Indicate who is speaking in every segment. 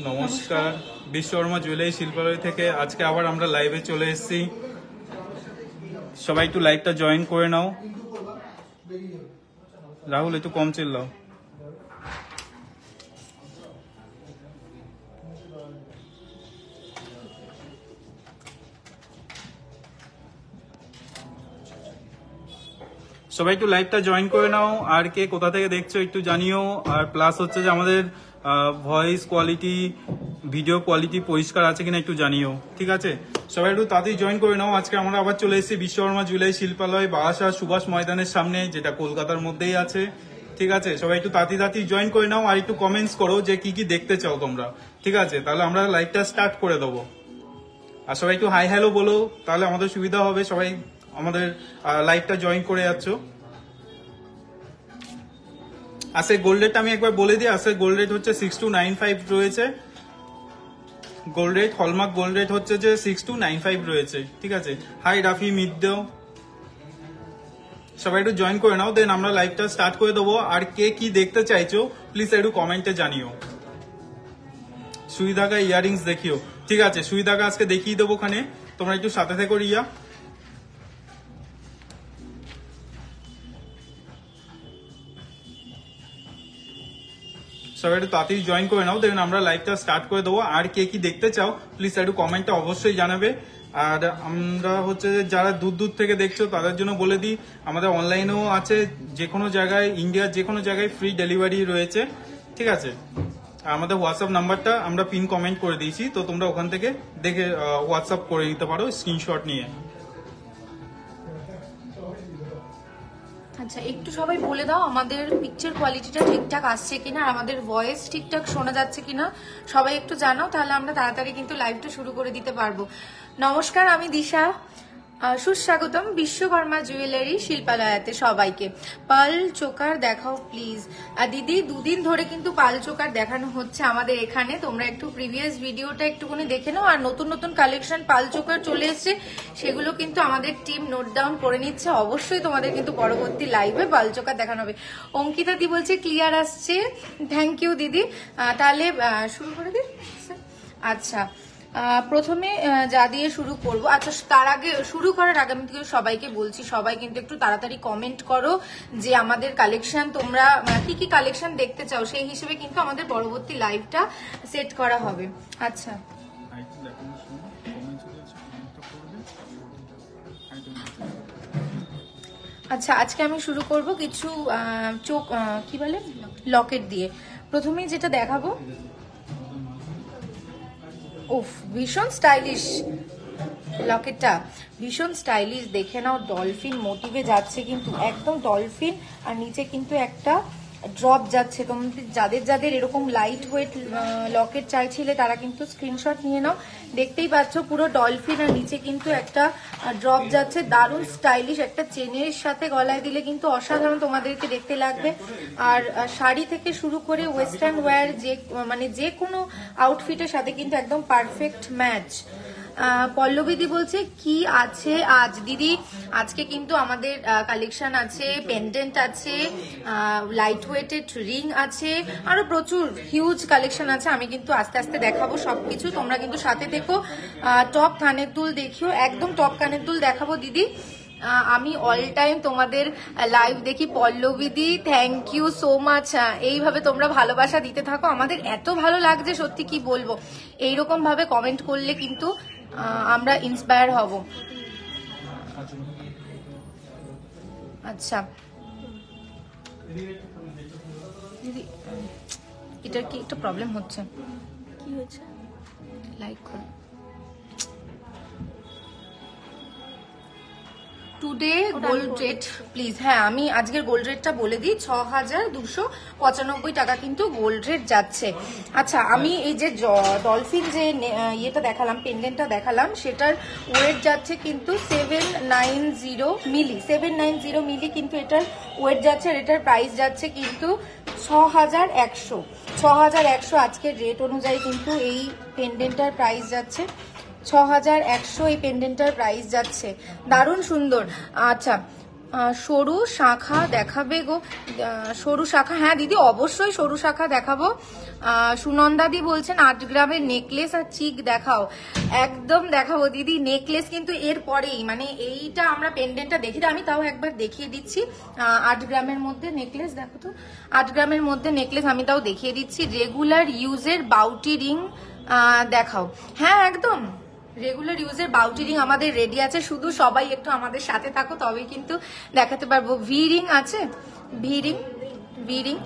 Speaker 1: নমস্কার, বিশ্বকর্মা জুয়েলারি শিল্পালয় থেকে আজকে আবার আমরা লাইভে চলে এসেছি। সবাই একটু লাইভটা জয়েন করে নাও। রাহুল একটু কম চিল্লাও। সবাই একটু লাইভটা জয়েন করে নাও। আর কে কোথা থেকে দেখছো একটু জানিও। আর প্লাস হচ্ছে যে আমাদের ভয়েস কোয়ালিটি, ভিডিও কোয়ালিটি পরিষ্কার আছে কিনা একটু জানিও, ঠিক আছে? সবাই একটু তাড়াতাড়ি জয়েন করে নাও। আজকে আমরা আবার চলে এসেছি বিশ্বকর্মা জুয়েলারি শিল্পালয়, বারাসাত সুভাষ ময়দানের সামনে, যেটা কলকাতার মধ্যেই আছে, ঠিক আছে? সবাই একটু তাড়াতাড়ি জয়েন করে নাও আর একটু কমেন্টস করো যে কি কি দেখতে চাও তোমরা, ঠিক আছে? তাহলে আমরা লাইভটা স্টার্ট করে দেবো। আর সবাই একটু হাই হ্যালো বলো, তাহলে আমাদের সুবিধা হবে। সবাই আমাদের লাইভটা জয়েন করে যাচ্ছ। আসে গোল্ড রেট আমি একবার বলে দিই। আসে গোল্ড রেট হচ্ছে 6295 রয়েছে। Gold rate, hallmark gold rate হচ্ছে যে 6295 রয়েছে, ঠিক আছে? হাই রাফি, মিদ্দেও, সবাই একটু জয়েন করে নাও, দেন আমরা লাইভটা স্টার্ট করে দেবো। আর কে কি দেখতে চাইছো প্লিজ একটু কমেন্টে জানিও। সুইধাকা ইয়ারিংস দেখিও, ঠিক আছে? সুইধাকা আজকে দেখিয়ে দেবো ওখানে, তোমরা একটু সাথে থেকো রিয়া। সবাই একটু তাড়াতাড়ি জয়েন করে নাও, দেখুন আমরা লাইভটা স্টার্ট করে দেবো। আর কে কি দেখতে চাও প্লিজ একটু কমেন্টে অবশ্যই জানাবে। আর আমরা হচ্ছে যারা দূর দূর থেকে দেখছো তাদের জন্য বলে দিই, আমাদের অনলাইনেও আছে, যে কোনো জায়গায়, ইন্ডিয়ার যে কোনো জায়গায় ফ্রি ডেলিভারি রয়েছে, ঠিক আছে? আমাদের হোয়াটসঅ্যাপ নাম্বারটা আমরা পিন কমেন্ট করে দিয়েছি, তো তোমরা ওখান থেকে দেখে হোয়াটসঅ্যাপ করে নিতে পারো স্ক্রিনশট নিয়ে।
Speaker 2: আচ্ছা, একটু সবাই বলে দাও আমাদের পিকচার কোয়ালিটিটা ঠিকঠাক আসছে কিনা, আর আমাদের ভয়েস ঠিকঠাক শোনা যাচ্ছে কিনা সবাই একটু জানাও, তাহলে আমরা তাড়াতাড়ি কিন্তু লাইভটা শুরু করে দিতে পারবো। নমস্কার, আমি দিশা, সুস্বাগতম বিশ্বকর্মা জুয়েলারি শিল্পালয়াতে সবাইকে। পাল চোকার দেখাও প্লিজ। দিদি, দুদিন ধরে কিন্তু পাল চোকার দেখানো হচ্ছে আমাদের এখানে, তোমরা একটু প্রিভিয়াস ভিডিওটা একটুখানি দেখে নাও। আর নতুন নতুন কালেকশন পাল চোকার চলে এসছে, সেগুলো কিন্তু আমাদের টিম নোট ডাউন করে নিচ্ছে। অবশ্যই তোমাদের কিন্তু পরবর্তী লাইভে পাল চোকার দেখানো হবে। অঙ্কিতা দি বলছে ক্লিয়ার আসছে, থ্যাংক ইউ দিদি। তাহলে শুরু করে দিই। আচ্ছা, প্রথমে যা দিয়ে শুরু করব। আচ্ছা, তার আগে, শুরু করার আগে আমি সবাইকে বলছি, সবাই কিন্তু একটু তাড়াতাড়ি কমেন্ট করো যে আমাদের কালেকশন, তোমরা কি কি কালেকশন দেখতে চাও, সেই হিসেবে কিন্তু আমাদের পরবর্তী লাইভটা সেট করা হবে। আচ্ছা আচ্ছা, আজকে আমি শুরু করব কিছু চোখ কি বলে লকেট দিয়ে। প্রথমেই যেটা দেখাবো, উফ, ভীষণ স্টাইলিশ লকেটটা, ভীষণ স্টাইলিশ। দেখে নাও, ডলফিন মোটিভে যাচ্ছে কিন্তু, একদম ডলফিন, আর নিচে কিন্তু একটা ড্রপ যাচ্ছে। তোমাদের যাদের যাদের এরকম লাইট ওয়েট লকেট চাইছিলে তারা কিন্তু স্ক্রিনশট নিয়ে নাও। দেখতেই পাচ্ছ পুরো ডলফিন, আর নিচে কিন্তু একটা ড্রপ যাচ্ছে। দারুণ স্টাইলিশ, একটা চেনের সাথে গলায় দিলে কিন্তু অসাধারণ তোমাদেরকে দেখতে লাগবে। আর শাড়ি থেকে শুরু করে ওয়েস্টার্ন ওয়্যার, যে কোনো আউটফিটের সাথে কিন্তু একদম পারফেক্ট ম্যাচ। পল্লবীদি বলছে কি আছে আজ দিদি? আজকে কিন্তু আমাদের কালেকশন আছে, পেন্ডেন্ট আছে, লাইট ওয়েটেড রিং আছে, আরো প্রচুর হিউজ কালেকশন আছে। আমি কিন্তু আস্তে আস্তে দেখাবো সবকিছু, তোমরা কিন্তু সাথে থেকো। টপ কানের দুল দেখিও, একদম টপ কানের দুল দেখাবো দিদি। আমি অল টাইম তোমাদের লাইভ দেখি। পল্লবীদি, থ্যাংক ইউ সো মাচ। এইভাবে তোমরা ভালোবাসা দিতে থাকো, আমাদের এত ভালো লাগছে, সত্যি কি বলবো। এইরকম ভাবে কমেন্ট করলে কিন্তু আমরা ইন্সপায়ার হব। আচ্ছা দিদি, এটার কি একটা প্রবলেম হচ্ছে? কি হয়েছে? লাইক করো। Today gold rate please. হ্যাঁ, আমি আজকের গোল্ড রেটটা বলে দিই, 6295 টাকা কিন্তু গোল্ড রেট যাচ্ছে। আচ্ছা, আমি এই যে ডলফিন যে ইয়েটা দেখালাম, পেন্ডেন্টটা দেখালাম, সেটার ওয়েট যাচ্ছে কিন্তু 790 মিলি, 790 মিলি কিন্তু এটার ওয়েট যাচ্ছে। আর এটার প্রাইস যাচ্ছে কিন্তু 6100 আজকের রেট অনুযায়ী কিন্তু এই পেন্ডেন্টটার প্রাইস যাচ্ছে 6100। এই পেন্ডেন্টটার প্রাইস যাচ্ছে, দারুণ সুন্দর। আচ্ছা, সরু শাখা দেখাবে গো? সরু শাখা, হ্যাঁ দিদি অবশ্যই সরু শাখা দেখাবো। সুনন্দাদি বলছেন 8 গ্রামের নেকলেস আর চিক দেখাও। একদম দেখাবো দিদি, নেকলেস কিন্তু এর পরেই, মানে এইটা আমরা পেন্ডেন্টটা দেখি, আমি তাও একবার দেখিয়ে দিচ্ছি। 8 গ্রামের মধ্যে নেকলেস দেখো তো, 8 গ্রামের মধ্যে নেকলেস আমি তাও দেখিয়ে দিচ্ছি। রেগুলার ইউজের বাউটি রিং দেখাও। হ্যাঁ একদম রেগুলার ইউজের বাউটি রিং আমাদের রেডি আছে, শুধু সবাই একটু আমাদের সাথে থাকো তবে কিন্তু দেখাতে পারবো। ভি রিং আছে, ভি রিং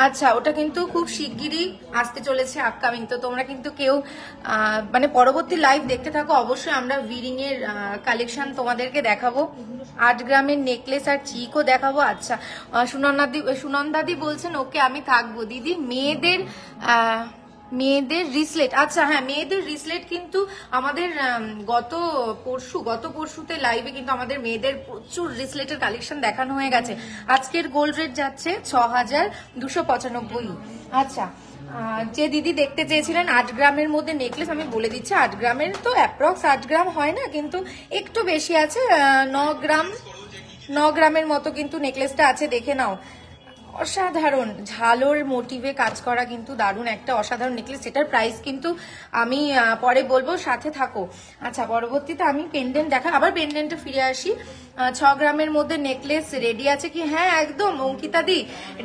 Speaker 2: আচ্ছা ওটা কিন্তু খুব শিগগিরই আসতে চলেছে, আপকামিং। তো তোমরা কিন্তু কেউ মানে পরবর্তী লাইভ দেখতে থাকো, অবশ্যই আমরা ভিরিং এর কালেকশন তোমাদেরকে দেখাবো। 8 গ্রামের নেকলেস আর চিকও দেখাবো। আচ্ছা সুনন্দাদি বলছেন ওকে আমি থাকবো। দিদি মেয়েদের রিসলেট, আচ্ছা হ্যাঁ মেয়েদের রিসলেট কিন্তু আমাদের গত পরশুতে লাইভে কিন্তু আমাদের মেয়েদের প্রচুর রিসলেটের কালেকশন দেখানো হয়ে গেছে। আজকের গোল্ড রেট যাচ্ছে 6295। আচ্ছা যে দিদি দেখতে চেয়েছিলেন 8 গ্রামের মধ্যে নেকলেস, আমি বলে দিচ্ছি 8 গ্রামের তো অ্যাপ্রক্স 8 গ্রাম হয় না, কিন্তু একটু বেশি আছে, 9 গ্রামের মতো কিন্তু নেকলেসটা আছে, দেখে নাও। অসাধারণ ঝালোর মোটিভে কাজ করা কিন্তু দারুণ একটা অসাধারণ নেকলেস, সেটার প্রাইস কিন্তু আমি পরে বলবো, সাথে থাকো। আচ্ছা পরবর্তীতে আমি পেন্ডেন্ট আবার পেন্ডেন্টে ফিরে আসি। 6 গ্রামের মধ্যে নেকলেস রেডি আছে কি? হ্যাঁ একদম অঙ্কিতা দি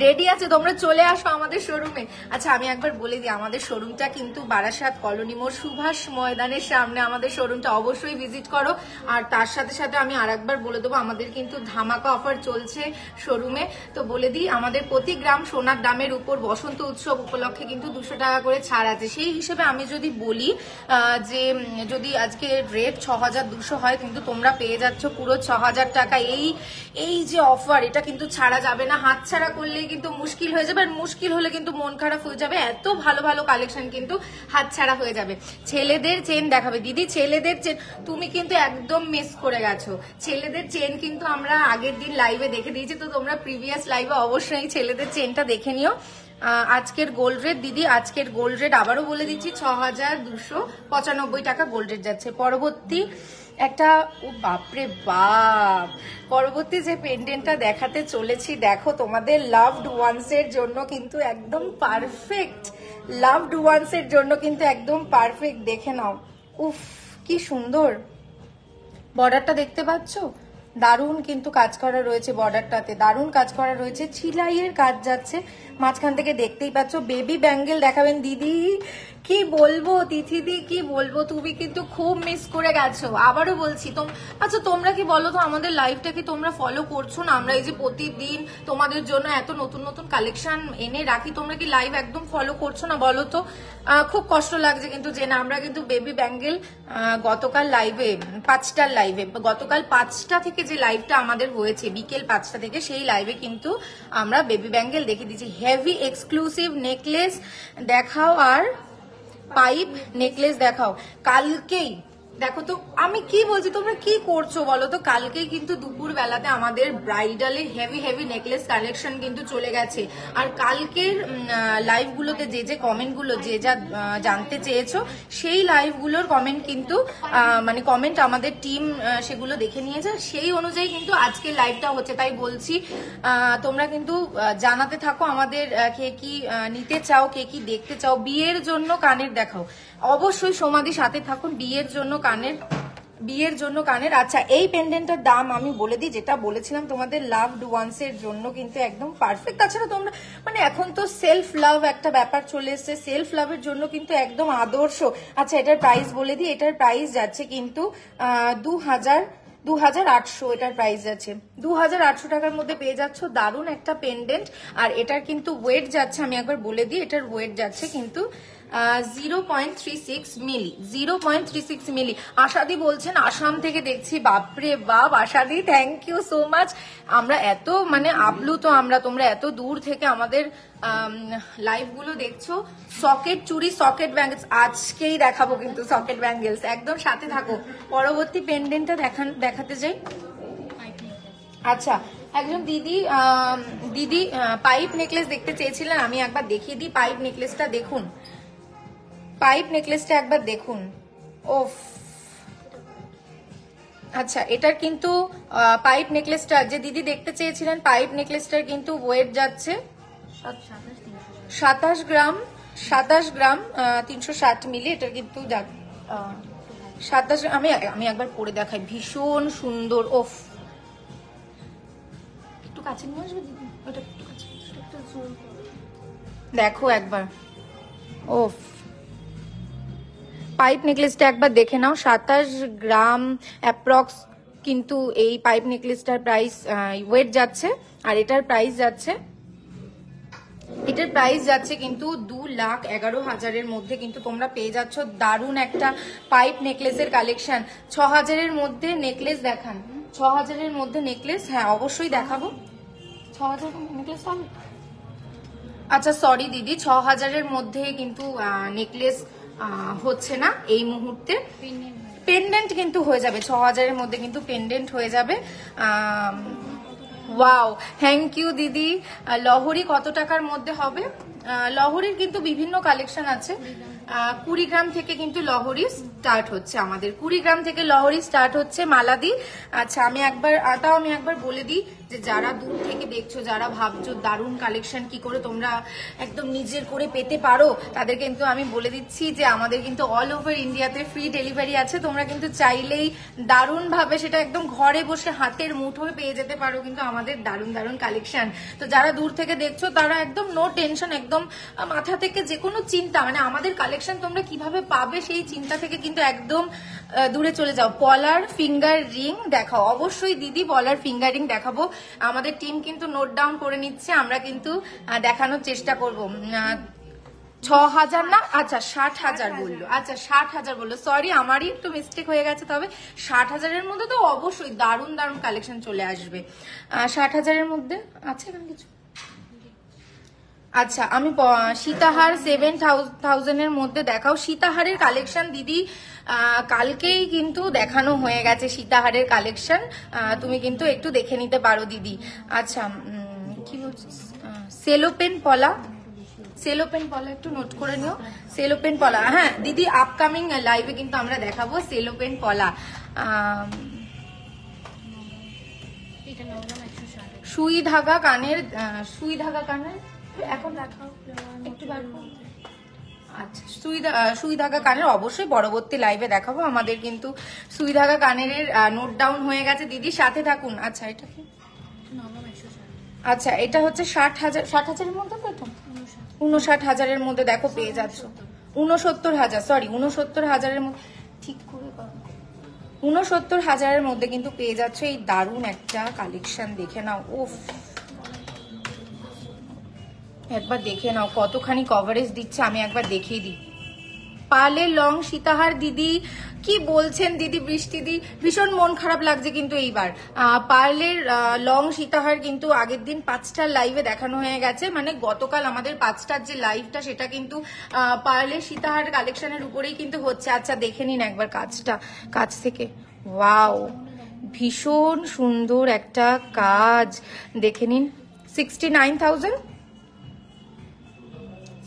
Speaker 2: রেডি আছে, তোমরা চলে আসো আমাদের শোরুমে। আচ্ছা আমি একবার বলে দিই আমাদের শোরুমটা কিন্তু বারাসাত কলোনি মোড় সুভাষ ময়দানের সামনে আমাদের শোরুমটা, অবশ্যই ভিজিট করো। আর তার সাথে সাথে আমি আরেকবার বলে দেবো আমাদের কিন্তু ধামাকা অফার চলছে শোরুমে। তো বলে দিই আমাদের প্রতি গ্রাম সোনার দামের উপর বসন্ত উৎসব উপলক্ষে কিন্তু 200 টাকা করে ছাড় আছে। সেই হিসেবে আমি যদি বলি যে যদি আজকে রেট 6200 হয়, কিন্তু তোমরা পেয়ে যাচ্ছ পুরো 6000 টাকা। এই যে অফার, এটা কিন্তু ছাড়া যাবে না, হাত ছাড়া করলে কিন্তু মুশকিল হয়ে যাবে, আর মুশকিল হলে কিন্তু মন খারাপ হয়ে যাবে। এত ভালো ভালো কালেকশন কিন্তু হাত ছাড়া হয়ে যাবে। ছেলেদের চেন দেখাবে দিদি, ছেলেদের চেন তুমি কিন্তু একদম মিস করে গেছো। ছেলেদের চেন কিন্তু আমরা আগের দিন লাইভে দেখে দিয়েছি, তো তোমরা প্রিভিয়াস লাইভে অবশ্যই ছেলেদের চেনটা দেখে নিও। আজকের গোল্ড রেট দিদি, আজকের গোল্ড রেট আবারও বলে দিচ্ছি 6295 টাকা গোল্ড রেট যাচ্ছে। পরবর্তী একটা, ও বাপরে বাপ, পরবর্তী যে পেন্ডেন্টটা দেখাতে চলেছি দেখো, তোমাদের লাভড ওয়ান্স এর জন্য কিন্তু একদম পারফেক্ট, লাভড ওয়ান্স এর জন্য কিন্তু একদম পারফেক্ট। দেখে নাও, উফ কি সুন্দর বর্ডারটা দেখতে পাচ্ছো, দারুণ কিন্তু কাজ করা রয়েছে বর্ডারটাতে, দারুণ কাজ করা রয়েছে, ছিলাইয়ের কাজ যাচ্ছে মাঝখান থেকে, দেখতেই পাচ্ছ। বেবি ব্যাঙ্গেল দেখাবেন দিদি, কি বলবো তিথিদি, কি বলবো, তুমি কিন্তু খুব মিস করে গেছো। আবারও বলছি আচ্ছা তোমরা কি বলো তো, আমাদের লাইভটা কি তোমরা ফলো করছো না? আমরা এই যে প্রতিদিন তোমাদের জন্য এত নতুন নতুন কালেকশন এনে রাখি, তোমরা কি লাইভ একদম ফলো করছো না বলো তো? খুব কষ্ট লাগছে কিন্তু যে না, আমরা কিন্তু বেবি ব্যাঙ্গেল গতকাল লাইভে 5টার লাইভে, গতকাল 5টা থেকে যে লাইভটা আমাদের হয়েছে বিকেল 5টা থেকে, সেই লাইভে কিন্তু আমরা বেবি ব্যাঙ্গেল দেখে দিচ্ছি। হেভি এক্সক্লুসিভ নেকলেস দেখাও আর পাইপ নেকলেস দেখাও। কালকেই দেখো তো, আমি কি বলছি তোমরা কি করছো বলো তো? কালকেই কিন্তু দুপুর বেলাতে আমাদের ব্রাইডালে হেভি হেভি নেকলেস কালেকশন কিন্তু চলে গেছে। আর কালকের লাইভগুলোতে যে কমেন্টগুলো যে যা জানতে চেয়েছো, সেই লাইভগুলোর কমেন্ট কিন্তু মানে কমেন্ট আমাদের টিম সেগুলো দেখে নিয়েছে, সেই অনুযায়ী কিন্তু আজকের লাইভটা হচ্ছে। তাই বলছি তোমরা কিন্তু জানাতে থাকো আমাদের কে কি নিতে চাও, কে কি দেখতে চাও। বিয়ের জন্য কানের দেখাও, অবশ্যই সমাধি সাথে থাকুন। বিয়ের জন্য কানের আচ্ছা এই পেন্ডেন্টটার দাম আমি বলে দিই, যেটা বলেছিলাম তোমাদের লাভড ওয়ান্স এর জন্য কিন্তু একদম পারফেক্ট। তাছাড়া তোমরা মানে এখন তো সেলফ লাভ একটা ব্যাপার চলে এসেছে, সেলফ লাভের জন্য কিন্তু একদম আদর্শ। আচ্ছা এটার প্রাইস বলে দিই, এটার প্রাইস যাচ্ছে কিন্তু 2800, এটার প্রাইস আছে 2800 টাকার মধ্যে পেয়ে যাচ্ছ দারুণ একটা পেন্ডেন্ট। আর এটার কিন্তু ওয়েট যাচ্ছে, আমি একবার বলে দিই, এটার ওয়েট যাচ্ছে কিন্তু 0.36 মিলি, 0.36 মিলি। আশাদি বলছেন আসাম থেকে দেখছি, বাপরে বাপ আশাদি, থ্যাংক ইউ সো মাচ। আমরা এত মানে আপ্লুত আমরা, তোমরা এত দূর থেকে আমাদের লাইভ গুলো দেখছো। সকেট চুড়ি, সকেট ব্যাঙ্গেলস আজকেই দেখাবো কিন্তু, সকেট ব্যাঙ্গেলস একদম সাথে থাকো। পরবর্তী পেন্ডেন্টটা দেখাতে যাই। আচ্ছা একজন দিদি পাইপ নেকলেস দেখতে চেয়েছিলেন, আমি একবার দেখিয়ে দিই পাইপ নেকলেসটা। দেখুন পাইপ নেকলেসটা একবার দেখুন, ওফ আচ্ছা, এটার কিন্তু পাইপ নেকলেসটা যে দিদি দেখতে চেয়েছিলেন, পাইপ নেকলেসটার কিন্তু ওয়েট যাচ্ছে 27 গ্রাম, 360 মিলি। এটার কিন্তু 27। আমি একবার পরে দেখাই, ভীষণ সুন্দর। ওফ, একটু কাছে নিয়ে আসবে দিদি, ওটা একটু কাছে দেখো একবার। ওফ, পাইপ নেকলেসটা একবার দেখে নাও, 27 গ্রাম অ্যাপ্রক্স কিন্তু এই পাইপ নেকলেসটার প্রাইস ওয়েট যাচ্ছে। আর এটার প্রাইস যাচ্ছে, কিন্তু 2,11,000-এর মধ্যে কিন্তু তোমরা পেয়ে যাচ্ছ দারুণ একটা পাইপ নেকলেসের কালেকশন। 6,000-এর মধ্যে নেকলেস দেখান, 6,000-এর মধ্যে নেকলেস। হ্যাঁ অবশ্যই দেখাবো। 6,000 নেকলেস হবে? আচ্ছা সরি দিদি, 6,000-এর মধ্যে কিন্তু নেকলেস হচ্ছে না এই মুহূর্তে। পেন্ডেন্ট কিন্তু হয়ে যাবে 6,000-এর মধ্যে, কিন্তু পেন্ডেন্ট হয়ে যাবে। ওয়াও, থ্যাংক ইউ দিদি। লহরি কত টাকার মধ্যে হবে? লহরির কিন্তু বিভিন্ন কালেকশন আছে। 20 গ্রাম থেকে কিন্তু লহরি স্টার্ট হচ্ছে আমাদের, 20 গ্রাম থেকে লহরি স্টার্ট হচ্ছে মালাদি। আচ্ছা আমি একবার বলে দিই যে যারা দূর থেকে দেখছো, যারা ভাবছো দারুণ কালেকশন কি করে তোমরা একদম নিজের করে পেতে পারো, তাদের কিন্তু আমি বলে দিচ্ছি যে আমাদের কিন্তু অল ওভার ইন্ডিয়াতে ফ্রি ডেলিভারি আছে। তোমরা কিন্তু চাইলেই দারুণ ভাবে সেটা একদম ঘরে বসে হাতের মুঠোয় পেয়ে যেতে পারো কিন্তু আমাদের দারুণ দারুণ কালেকশন। তো যারা দূর থেকে দেখছো তারা একদম নো টেনশন, একদম মাথা থেকে যে কোনো চিন্তা, মানে আমাদের কালেকশন তোমরা কিভাবে পাবে সেই চিন্তা থেকে কিন্তু একদম দূরে চলে যাও। পলার ফিঙ্গার রিং দেখাও, অবশ্যই দিদি পলার ফিঙ্গার রিং দেখাবো। আমাদের টিম কিন্তু নোট ডাউন করে নিচ্ছে, আমরা কিন্তু দেখানোর চেষ্টা করব। 6,000 না, আচ্ছা 60,000 বললো, আচ্ছা 60,000 বললো, সরি আমারই একটু মিস্টেক হয়ে গেছে। তবে 60,000-এর মধ্যে তো অবশ্যই দারুণ দারুণ কালেকশন চলে আসবে। 60,000-এর মধ্যে আছে এখানে কিছু? আচ্ছা আমি সীতাহার 7,000-এর মধ্যে দেখাও। সীতাহারের কালেকশন দিদি কালকেই কিন্তু দেখানো হয়ে গেছে, সীতাহারের কালেকশন তুমি কিন্তু একটু দেখে নিতে পারো দিদি। আচ্ছা কি বলছিস, সেলোপেন পলা, সেলোপেন পলা একটু নোট করে নিও, সেলোপেন পলা। হ্যাঁ দিদি আপকামিং লাইভে কিন্তু আমরা দেখাবো সেলোপেন পলা। সুই ধাগা কানের, সুই ধাগা কানের এখন দেখাও একটু। আচ্ছা সুই ধাগা কানের অবশ্যই পরবর্তী লাইভে দেখাবো। আমাদের কিন্তু সুই ধাগা কানের নোট ডাউন হয়ে গেছে দিদি, সাথে থাকুন। আচ্ছা এটা কি? আচ্ছা এটা হচ্ছে 60,000, 60,000-এর মধ্যে তো, এটা 59,000-এর মধ্যে দেখো পেয়ে যাচ্ছ। 69,000, সরি 69,000-এর মধ্যে, ঠিক করে 69,000-এর মধ্যে কিন্তু পেয়ে যাচ্ছ এই দারুণ একটা কালেকশন। দেখে নাও, ওফ একবার দেখে নাও কতখানি কভারেজ দিচ্ছে, আমি একবার দেখিয়ে দিই। পার্লের লং সীতাহার দিদি কি বলছেন দিদি, বৃষ্টি দি ভীষণ মন খারাপ লাগছে কিন্তু এইবার। পার্লের লং সীতাহার কিন্তু আগের দিন 5টার লাইভে দেখানো হয়ে গেছে, মানে গতকাল আমাদের 5টার যে লাইভটা সেটা কিন্তু পার্লের সীতাহার কালেকশনের উপরেই কিন্তু হচ্ছে। আচ্ছা দেখে নিন একবার কাজটা কাছ থেকে। ওয়াও, ভীষণ সুন্দর একটা কাজ, দেখে নিন।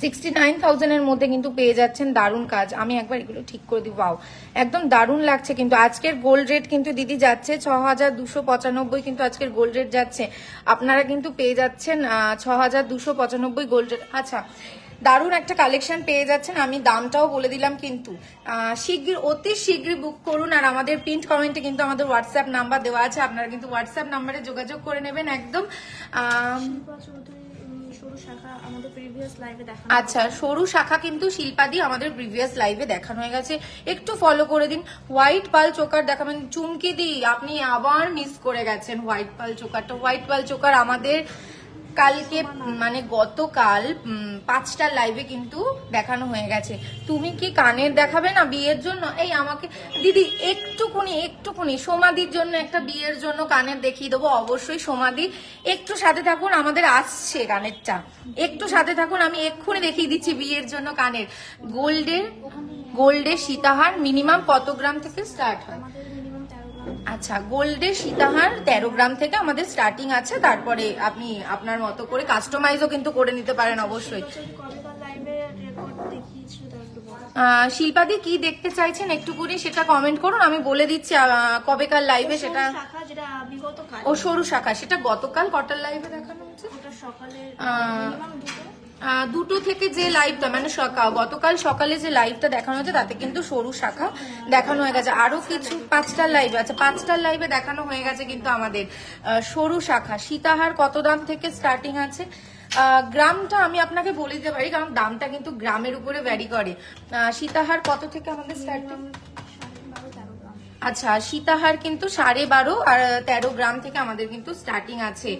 Speaker 2: 69,000-এর মধ্যে কিন্তু পেয়ে যাচ্ছেন দারুণ কাজ। আমি একবার এগুলো ঠিক করে দিব। ওয়াও একদম দারুণ লাগছে কিন্তু। আজকের গোল্ড রেট কিন্তু দিদি যাচ্ছে 6,295, কিন্তু আজকের গোল্ড রেট যাচ্ছে, আপনারা কিন্তু পেয়ে যাচ্ছেন 6,295 গোল্ড রেট। আচ্ছা দারুণ একটা কালেকশন পেয়ে যাচ্ছেন, আমি দামটাও বলে দিলাম কিন্তু। অতি শীঘ্রই বুক করুন। আর আমাদের প্রিন্ট কমেন্টে কিন্তু আমাদের হোয়াটসঅ্যাপ নাম্বার দেওয়া আছে, আপনারা কিন্তু হোয়াটসঅ্যাপ নাম্বারে যোগাযোগ করে নেবেন একদম। আচ্ছা সরু শাখা কিন্তু শিল্পাদি আমাদের প্রিভিয়াস লাইভে দেখানো হয়ে গেছে, একটু ফলো করে দিন। হোয়াইট পাল চোকার দেখাবেন চুমকি দি, আপনি আবার মিস করে গেছেন হোয়াইট পাল চোকারটা। হোয়াইট পাল চোকার আমাদের কালকে মানে গতকাল 5টার লাইভে কিন্তু দেখানো হয়ে গেছে। তুমি কি কানের দেখাবে না বিয়ের জন্য? এই আমাকে দিদি একটুকুনি সোমাদির জন্য একটা বিয়ের জন্য কানের দেখিয়ে দেবো অবশ্যই। সোমাদি একটু সাথে থাকুন, আমাদের আসছে কানেরটা, একটু সাথে থাকুন, আমি এক্ষুনি দেখিয়ে দিচ্ছি বিয়ের জন্য কানের। গোল্ডের সীতাহার মিনিমাম কত গ্রাম থেকে স্টার্ট হয়? আচ্ছা গোল্ডের সীতাহার 13 গ্রাম থেকে আমাদের স্টার্টিং আছে, তারপরে আপনি আপনার মতো করে কাস্টমাইজও কিন্তু করে নিতে পারেন অবশ্যই। শিল্পাদি কি দেখতে চাইছেন একটুকুনি সেটা কমেন্ট করুন, আমি বলে দিচ্ছি কবেকার লাইভে সেটা।
Speaker 3: যেটা বিগতকাল,
Speaker 2: ও সরু শাখা, সেটা গতকাল কটার লাইভে দেখানো হচ্ছে?
Speaker 3: ওটা সকালে
Speaker 2: দুটো থেকে যে লাইভটা মানে গতকাল সকালে যে লাইভটা দেখানো হয়েছে তাতে কিন্তু সরু শাখা দেখানো হয়ে গেছে। আরো কিছু 5টার লাইভে আছে, 5টার লাইভে দেখানো হয়ে গেছে কিন্তু আমাদের সরু শাখা। সীতাহার কত দাম থেকে স্টার্টিং আছে? গ্রামটা আমি আপনাকে বলে দিতে পারি, কারণ দামটা কিন্তু গ্রামের উপরে ভ্যারি করে। সীতাহার কত থেকে আমাদের স্টার্টিং? আচ্ছা, সীতাহার কিন্তু 12.5 আর 13 গ্রাম থেকে আমাদের কিন্তু স্টার্টিং আছে।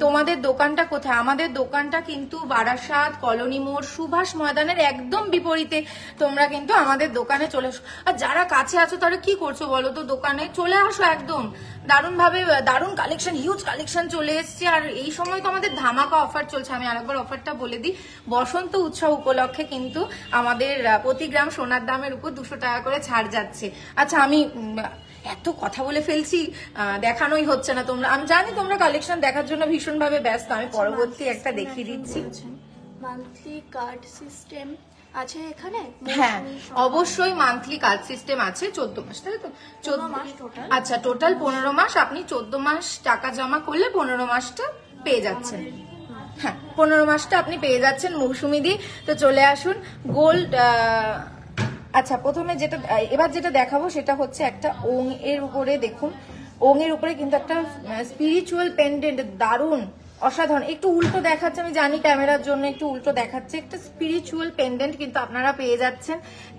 Speaker 2: তোমাদের দোকানটা কোথায়? আমাদের দোকানটা কিন্তু বারাসাত কলোনি মোড় সুভাষ ময়দানের একদম বিপরীতে। তোমরা কিন্তু আমাদের দোকানে চলে আসো। আর যারা কাছে আছো তারা কি করছো বলো তো, দোকানে চলে আসো একদম। দারুণ ভাবে দারুণ কালেকশন, হিউজ কালেকশন চলে এসছে। আর এই সময় তো আমাদের ধামাকা অফার চলছে। আমি আরেকবার অফারটা বলে দিই, বসন্ত উৎসব উপলক্ষে কিন্তু আমাদের প্রতি গ্রাম সোনার দামের উপর 200 টাকা করে ছাড় যাচ্ছে। আচ্ছা, আমি এত কথা বলে ফেলছি, দেখানোই হচ্ছে না। তোমরা, আমি জানি তোমরা কালেকশন দেখার জন্য ভীষণ ভাবে ব্যস্ত। আমি পরবর্তী একটা দেখিয়ে দিচ্ছি।
Speaker 3: মান্থলি কার্ড সিস্টেম আছে এখানে?
Speaker 2: হ্যাঁ, অবশ্যই মান্থলি কার্ড সিস্টেম আছে। 14 মাস, তাই তো? 14
Speaker 3: মাস টোটাল।
Speaker 2: আচ্ছা, টোটাল 15 মাস। আপনি 14 মাস টাকা জমা করলে 15 মাসটা পেয়ে যাচ্ছেন। হ্যাঁ, 15 মাসটা আপনি পেয়ে যাচ্ছেন মৌসুমি দি। তো চলে আসুন গোল্ড। আচ্ছা, প্রথমে যেটা এবার যেটা দেখাবো সেটা হচ্ছে একটা ওং এর উপরে। দেখুন, ওং এর উপরে কিন্তু একটা স্পিরিচুয়াল পেন্ডেন্ট, দারুণ অসাধারণ। একটু উল্টো দেখাচ্ছে, আমি জানি ক্যামেরার জন্য একটু উল্টো দেখাচ্ছে। একটা স্পিরিচুয়াল পেন্ডেন্ট কিন্তু আপনারা পেয়ে যাচ্ছেন।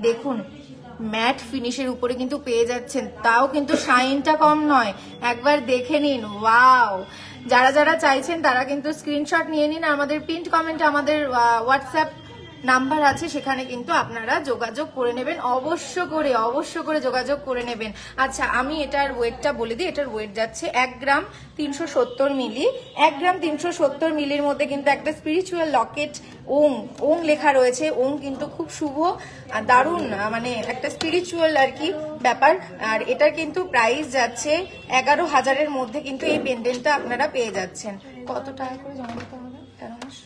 Speaker 2: দেখুন, ম্যাট ফিনিশের উপরে কিন্তু পেয়ে যাচ্ছেন, তাও কিন্তু শাইনটা কম নয়। একবার দেখে নিন, ওয়াও। যারা যারা চাইছেন তারা কিন্তু স্ক্রিনশট নিয়ে নিন। আমাদের প্রিন্ট কমেন্টে আমাদের হোয়াটসঅ্যাপ নাম্বার আছে, সেখানে কিন্তু আপনারা যোগাযোগ করে নেবেন। অবশ্য করে যোগাযোগ করে নেবেন। আচ্ছা, আমি এটার ওয়েটটা বলে দিই। এটার ওয়েট যাচ্ছে 1 গ্রাম 370 মিলি। 1 গ্রাম 370 মিলির মধ্যে কিন্তু একটা স্পিরিচুয়াল লকেট ওং লেখা রয়েছে। ওং কিন্তু খুব শুভ আর দারুণ, মানে একটা স্পিরিচুয়াল আর কি ব্যাপার। আর এটার কিন্তু প্রাইস যাচ্ছে 11,000-এর মধ্যে কিন্তু এই পেন্ডেন্টটা আপনারা পেয়ে যাচ্ছেন। কত টাকা করে জমা দিতে হবে? 13 মাস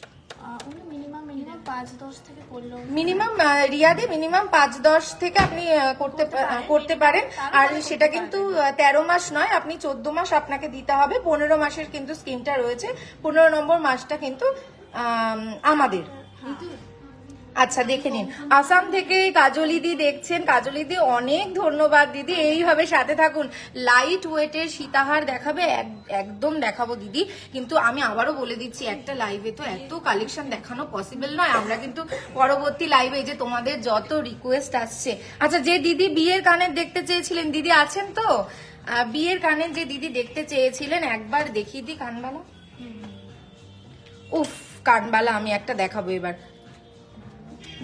Speaker 3: মিনিমাম 5-10 থেকে করলেও
Speaker 2: মিনিমাম রিয়াদে মিনিমাম 5-10 থেকে আপনি করতে পারেন। আর সেটা কিন্তু 13 মাস নয়, আপনি 14 মাস আপনাকে দিতে হবে। 15 মাসের কিন্তু স্কিমটা রয়েছে। 15 নম্বর মাসটা কিন্তু আমাদের। আচ্ছা, দেখে নিন। আসাম থেকে কাজলিদি দেখছেন। কাজলিদি অনেক ধন্যবাদ দিদি, এইভাবে সাথে থাকুন। লাইট ওয়েটের সীতাহার দেখাবে, একদম দেখাবো দিদি। কিন্তু আমি আবারও বলে দিচ্ছি, একটা লাইভে তো এত কালেকশন দেখানো পসিবল নয়। আমরা কিন্তু পরবর্তী লাইভে যে তোমাদের যত রিকোয়েস্ট আসছে। আচ্ছা, যে দিদি বিয়ের কানের দেখতে চেয়েছিলেন, দিদি আছেন তো? বিয়ের কানের যে দিদি দেখতে চেয়েছিলেন, একবার দেখিয়ে দিই কানবালা। উফ, কানবালা আমি একটা দেখাবো এবার,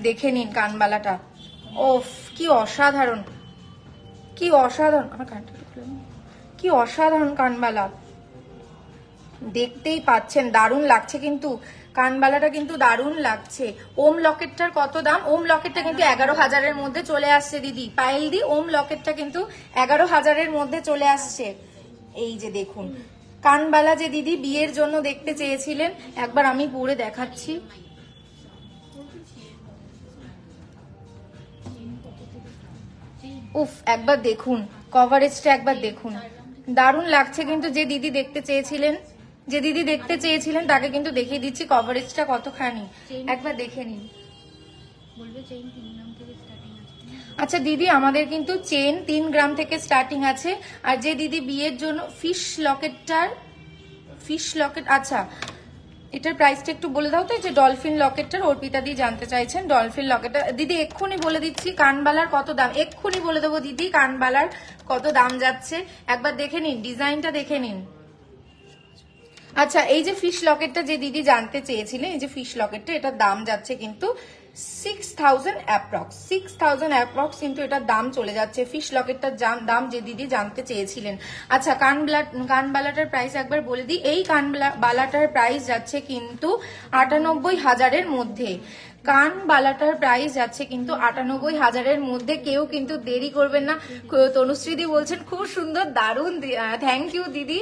Speaker 2: দেখে নিন কানবালাটা। ওফ, কি অসাধারণ, কি অসাধারণ। আমার কানটা কি অসাধারণ কানবালা, দেখতেই পাচ্ছেন। দারুণ লাগছে কিন্তু কানবালাটা, কিন্তু দারুণ লাগছে। ওম লকেটটার কত দাম? ওম লকেটটা কিন্তু 11,000-এর মধ্যে চলে আসছে দিদি। পায়েল দি, ওম লকেটটা কিন্তু 11,000-এর মধ্যে চলে আসছে। এই যে দেখুন কানবালা, যে দিদি বিয়ের জন্য দেখতে চেয়েছিলেন, একবার আমি পরে দেখাচ্ছি। উফ, একবার দেখুন কভারেজটা, একবার দেখুন, দারুণ লাগছে কিন্তু। যে দিদি দেখতে চেয়েছিলেন তাকে কিন্তু দেখিয়ে দিচ্ছি কভারেজটা কতখানি, একবার দেখে নিন। আচ্ছা দিদি, আমাদের কিন্তু চেন 3 গ্রাম থেকে স্টার্টিং আছে। আর যে দিদি বিয়ের জন্য ফিশ লকেট, আচ্ছা এটার প্রাইসটা একটু বলে দাও তো। এই যে ডলফিন লকেটটার অর্পিতা দি জানতে চাইছেন। ডলফিন লকেটটা দিদি এক্ষুনি বলে দিচ্ছি। কানবালার কত দাম এক্ষুনি বলে দেবো দিদি, কানবালার কত দাম যাচ্ছে একবার দেখে নিন, ডিজাইনটা দেখে নিন। আচ্ছা, এই যে ফিশ লকেটটা যে দিদি জানতে চেয়েছিলেন, এই যে ফিশ লকেটটা, এটার দাম যাচ্ছে কিন্তু 6,000 অ্যাপ্রক্স। 6,000 অ্যাপ্রক্স কিন্তু এটার দাম চলে যাচ্ছে। ফিশ লকেটটার দাম যে দিদি জানতে চেয়েছিলেন। আচ্ছা, কানবালাটার প্রাইস একবার বলে দিই। এই কানবালাটার প্রাইস যাচ্ছে কিন্তু 98,000-এর মধ্যে। কানবালাটার প্রাইস যাচ্ছে কিন্তু 98,000-এর মধ্যে। কেউ কিন্তু দেরি করবেন না। তনুশ্রীদি বলছেন খুব সুন্দর, দারুণ, থ্যাংক ইউ দিদি।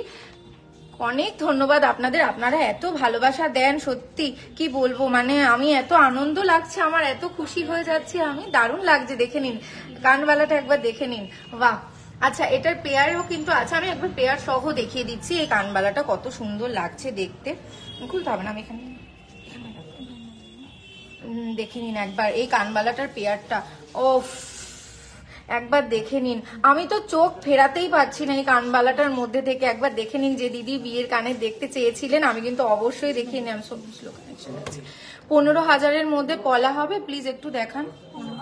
Speaker 2: অনেক ধন্যবাদ আপনাদের, আপনারা এত ভালোবাসা দেন, সত্যি কি বলবো, মানে আমি এত আনন্দ লাগছে, আমার এত খুশি হয়ে যাচ্ছে আমি, দারুণ লাগছে। দেখে নিন কানবালাটা, একবার দেখে নিন, বাহ। আচ্ছা, এটার পেয়ারেও কিন্তু আছে, আমি একবার পেয়ার সহ দেখিয়ে দিচ্ছি। এই কানবালাটা কত সুন্দর লাগছে দেখতে, খুলতে হবে না, আমি এখানে দেখে নিন একবার এই কানবালাটার পেয়ারটা। ওফ, একবার দেখে নিন, আমি তো চোখ ফেরাতেই পারছি না এই কানবালাটার মধ্যে থেকে। একবার দেখে নিন, যে দিদি বিয়ের কানে দেখতে চেয়েছিলেন, আমি কিন্তু অবশ্যই দেখিয়ে নিই। আমি সব স্লো কানেকশন আছে। 15,000-এর মধ্যে পলা হবে, প্লিজ একটু দেখান।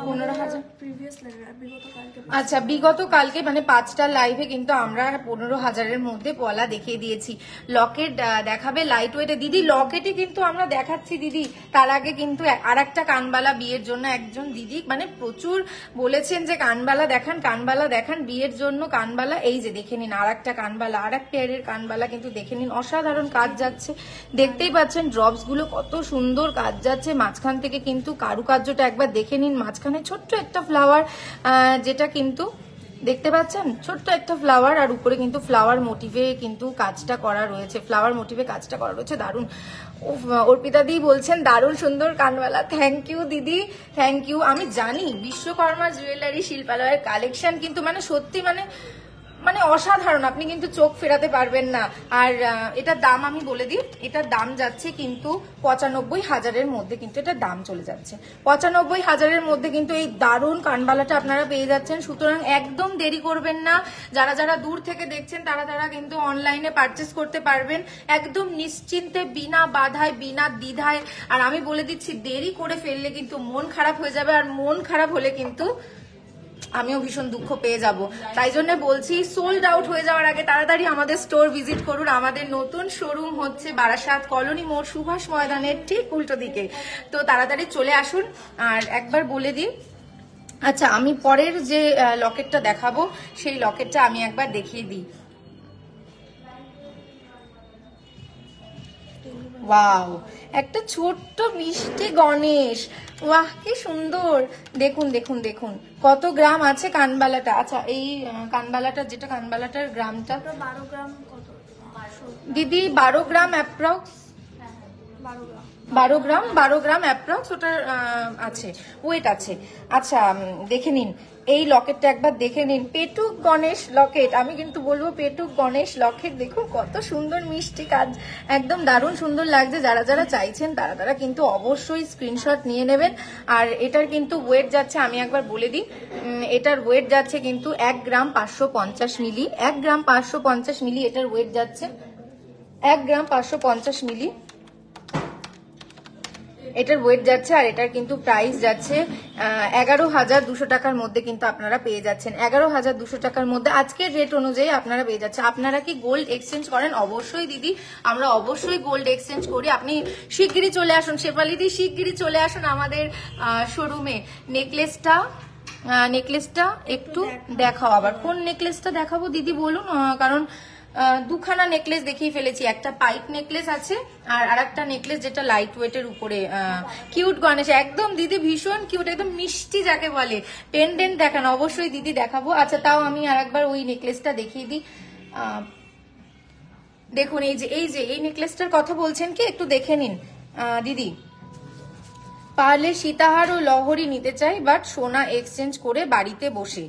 Speaker 2: 15,000
Speaker 3: প্রিভিয়াস বিগত কালকে
Speaker 2: আচ্ছা, বিগত কালকে মানে 5টা লাইভে কিন্তু আমরা 15,000-এর মধ্যে পলা দেখিয়ে দিয়েছি। লকেট দেখাবে লাইট ওয়েটে দিদি, লকেটে কিন্তু আমরা দেখাচ্ছি দিদি। তার আগে কিন্তু আর একটা কানবালা বিয়ের জন্য একজন দিদি মানে প্রচুর বলেছেন যে কানবালা দেখান, কানবালা দেখান বিয়ের জন্য কানবালা। এই যে দেখে নিন আর একটা কানবালা, আর এক পেয়ারের কানবালা কিন্তু দেখে নিন, অসাধারণ কাজ যাচ্ছে, দেখতেই পাচ্ছেন ড্রপস গুলো কত সুন্দর কাজ যাচ্ছে। মাঝখান থেকে কিন্তু কারুকার্যটা একবার দেখে নিন, মাঝখানে ছোট্ট একটা ফ্লাওয়ার, যেটা কিন্তু দেখতে পাচ্ছেন ছোট্ট একটা ফ্লাওয়ার, আর উপরে কিন্তু ফ্লাওয়ার মোটিভে কিন্তু কাজটা করা রয়েছে, ফ্লাওয়ার মোটিভে কাজটা করা রয়েছে, দারুণ। অর্পিতা দি বলছেন দারুণ সুন্দর কানবালা, থ্যাংক ইউ দিদি, থ্যাংক ইউ। আমি জানি বিশ্বকর্মা জুয়েলারি শিল্পালয়ের কালেকশন কিন্তু মানে সত্যি মানে মানে অসাধারণ, আপনি কিন্তু চোখ ফেরাতে পারবেন না। আর এটার দাম আমি বলে দিই, এটার দাম যাচ্ছে কিন্তু 95,000-এর মধ্যে কিন্তু এটার দাম চলে যাচ্ছে। 95,000-এর মধ্যে কিন্তু এই দারুণ কানবালাটা আপনারা পেয়ে যাচ্ছেন। সুতরাং একদম দেরি করবেন না, যারা যারা দূর থেকে দেখছেন তারা কিন্তু অনলাইনে পারচেস করতে পারবেন একদম নিশ্চিন্তে, বিনা বাধায়, বিনা দ্বিধায়। আর আমি বলে দিচ্ছি, দেরি করে ফেললে কিন্তু মন খারাপ হয়ে যাবে, আর মন খারাপ হলে কিন্তু আমিও ভীষণ দুঃখ পেয়ে যাব। তাই জন্য বলছি, সোল্ড আউট হয়ে যাওয়ার আগে তাড়াতাড়ি আমাদের স্টোর ভিজিট করুন। আমাদের নতুন শোরুম হচ্ছে বারাসাত কলোনি মোড়, সুভাষ ময়দানের ঠিক উল্টো দিকে, তো তাড়াতাড়ি চলে আসুন। আর একবার বলে দিই, আচ্ছা আমি পরের যে লকেটটা দেখাবো সেই লকেটটা আমি একবার দেখিয়ে দিই। ওয়াও, একটা ছোট্ট মিষ্টি গণেশ, বাহ কি সুন্দর। দেখুন দেখুন দেখুন কত গ্রাম আছে কানবালাটা। আচ্ছা, এই কানবালাটা, যেটা কানবালাটার গ্রামটা
Speaker 3: 12 গ্রাম কত
Speaker 2: দিদি, 12 গ্রাম অ্যাপ্রক্স,
Speaker 3: 12 গ্রাম
Speaker 2: 12 গ্রাম অ্যাপ্রক্স ওটার আছে, ওয়েট আছে। আচ্ছা দেখে নিন এই লকেটটা একবার দেখে নিন, পেটুক গণেশ লকেট, আমি কিন্তু বলবো পেটুক গণেশ লকেট। দেখুন কত সুন্দর মিষ্টি কাজ, একদম দারুণ সুন্দর লাগছে। যারা যারা চাইছেন তারা কিন্তু অবশ্যই স্ক্রিনশট নিয়ে নেবেন। আর এটার কিন্তু ওয়েট যাচ্ছে, আমি একবার বলে দিই, এটার ওয়েট যাচ্ছে কিন্তু 1 গ্রাম 550 মিলি, 1 গ্রাম 550 মিলি এটার ওয়েট যাচ্ছে, 1 গ্রাম 550 মিলি এটার ওয়েট যাচ্ছে। আর এটার কিন্তু প্রাইস যাচ্ছে 11,200 টাকার মধ্যে কিন্তু আপনারা পেয়ে যাচ্ছেন, 11,200 টাকার মধ্যে আজকের রেট অনুযায়ী আপনারা পেয়ে যাচ্ছেন। আপনারা কি গোল্ড এক্সচেঞ্জ করেন? অবশ্যই দিদি, আমরা অবশ্যই গোল্ড এক্সচেঞ্জ করি। আপনি শিগগিরই চলে আসুন, শেফালি দি শিগগিরই চলে আসুন আমাদের শোরুমে। নেকলেসটা একটু দেখাও, আবার কোন নেকলেসটা দেখাবো দিদি বলুন, কারণ দুখানা নেকলেস দেখিয়ে ফেলেছি, একটা পাইপ নেকলেস আছে আর আরেকটা নেকলেস যেটা লাইট ওয়েটের উপরে, কিউট গণেশ, একদম দিদি ভীষণ কিউট, একদম মিষ্টি যাকে বলে। পেন্ডেন্ট দেখান, অবশ্যই দিদি দেখাবো। আচ্ছা তাও আমি আরেকবার ওই নেকলেসটা দেখিয়ে দিই। দেখুন এই নেকলেসটার কথা বলছেন কি, একটু দেখে নিন দিদি। পারলে সীতাহার ও লহরি নিতে চাই, বাট সোনা এক্সচেঞ্জ করে বাড়িতে বসে,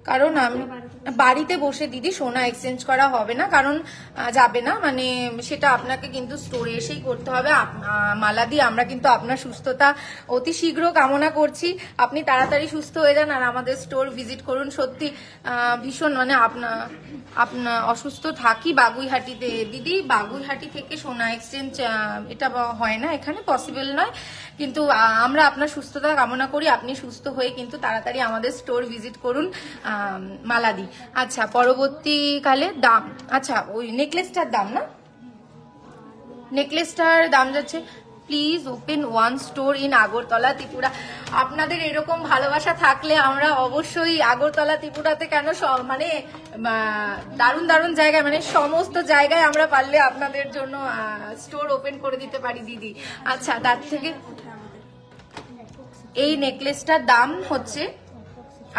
Speaker 2: কারণ আমি বাড়িতে বসে দিদি সোনা এক্সচেঞ্জ করা হবে না, কারণ যাবে না, মানে সেটা আপনাকে কিন্তু স্টোরে এসেই করতে হবে। মালাদি, আমরা কিন্তু আপনার সুস্থতা অতি শীঘ্র কামনা করছি, আপনি তাড়াতাড়ি সুস্থ হয়ে যান আর আমাদের স্টোর ভিজিট করুন। সত্যি ভীষণ মানে আপনার অসুস্থ থাকি বাগুইহাটিতে দিদি, বাগুইহাটি থেকে সোনা এক্সচেঞ্জ এটা হয় না, এখানে পসিবল নয়, কিন্তু আমরা আপনার সুস্থতা কামনা করি, আপনি সুস্থ হয়ে কিন্তু তাড়াতাড়ি আমাদের স্টোর ভিজিট করুন মালাদি। আচ্ছা পরবর্তীকালে দাম, আচ্ছা ওই নেকলেসটার দাম না, নেকলেসটার দাম যাচ্ছে, please open one store in Agartala Tripura. আপনাদের এরকম ভালোবাসা থাকলে আমরা অবশ্যই আগরতলা ত্রিপুরাতে কেন মানে দারুণ দারুণ জায়গায়, মানে সমস্ত জায়গায় আমরা পারলে আপনাদের জন্য স্টোর ওপেন করে দিতে পারি দিদি। আচ্ছা তার থেকে এই নেকলেসটার দাম হচ্ছে,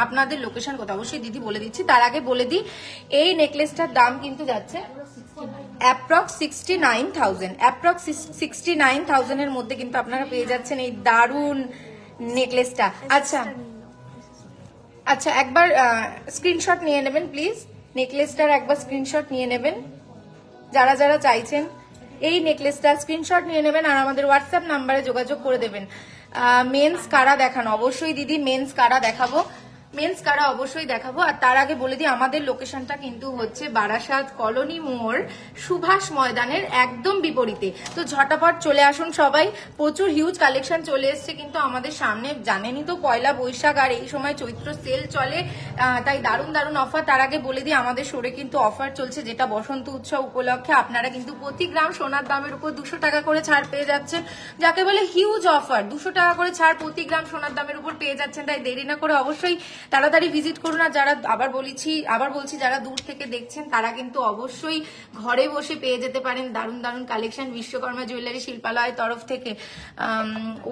Speaker 2: আপনাদের লোকেশন কোথায় অবশ্যই দিদি বলে দিচ্ছি, তার আগে বলে দিই এই নেকলেসটার দাম কিন্তু যাচ্ছে অ্যাপ্রক্স 69,000, অ্যাপ্রক্স 69,000 এর মধ্যে কিন্তু আপনারা পেয়ে যাচ্ছেন এই দারুন নেকলেসটা। আচ্ছা আচ্ছা, একবার স্ক্রিনশট নিয়ে নেবেন প্লিজ, নেকলেসটার একবার স্ক্রিনশট নিয়ে নেবেন যারা যারা চাইছেন এই নেকলেসটা, স্ক্রিনশট নিয়ে নেবেন আর আমাদের হোয়াটসঅ্যাপ নাম্বারে যোগাযোগ করে দেবেন। মেন্স কারা দেখান, অবশ্যই দিদি মেন্স কারা দেখাবো, মেন্স কারা অবশ্যই দেখাবো। আর তার আগে বলে দিই আমাদের লোকেশনটা কিন্তু হচ্ছে বারাসাত কলোনি মোড়, সুভাষ ময়দানের একদম বিপরীতে। তো ঝটাপট চলে আসুন সবাই, প্রচুর হিউজ কালেকশন চলে এসছে কিন্তু আমাদের সামনে, জানেনই তো পয়লা বৈশাখ আর এই সময় চৈত্র সেল চলে, তাই দারুণ দারুণ অফার। তার আগে বলে দিই আমাদের শোরে কিন্তু অফার চলছে, যেটা বসন্ত উৎসব উপলক্ষে আপনারা কিন্তু প্রতি গ্রাম সোনার দামের উপর 200 টাকা করে ছাড় পেয়ে যাচ্ছেন, যাকে বলে হিউজ অফার। 200 টাকা করে ছাড় প্রতি গ্রাম সোনার দামের উপর পেয়ে যাচ্ছেন, তাই দেরি না করে অবশ্যই তাড়াতাড়ি ভিজিট করুন। আর যারা আবার বলছি যারা দূর থেকে দেখছেন তারা কিন্তু অবশ্যই ঘরে বসে পেয়ে যেতে পারেন দারুণ দারুণ কালেকশন বিশ্বকর্মা জুয়েলারি শিল্পালয়ের তরফ থেকে।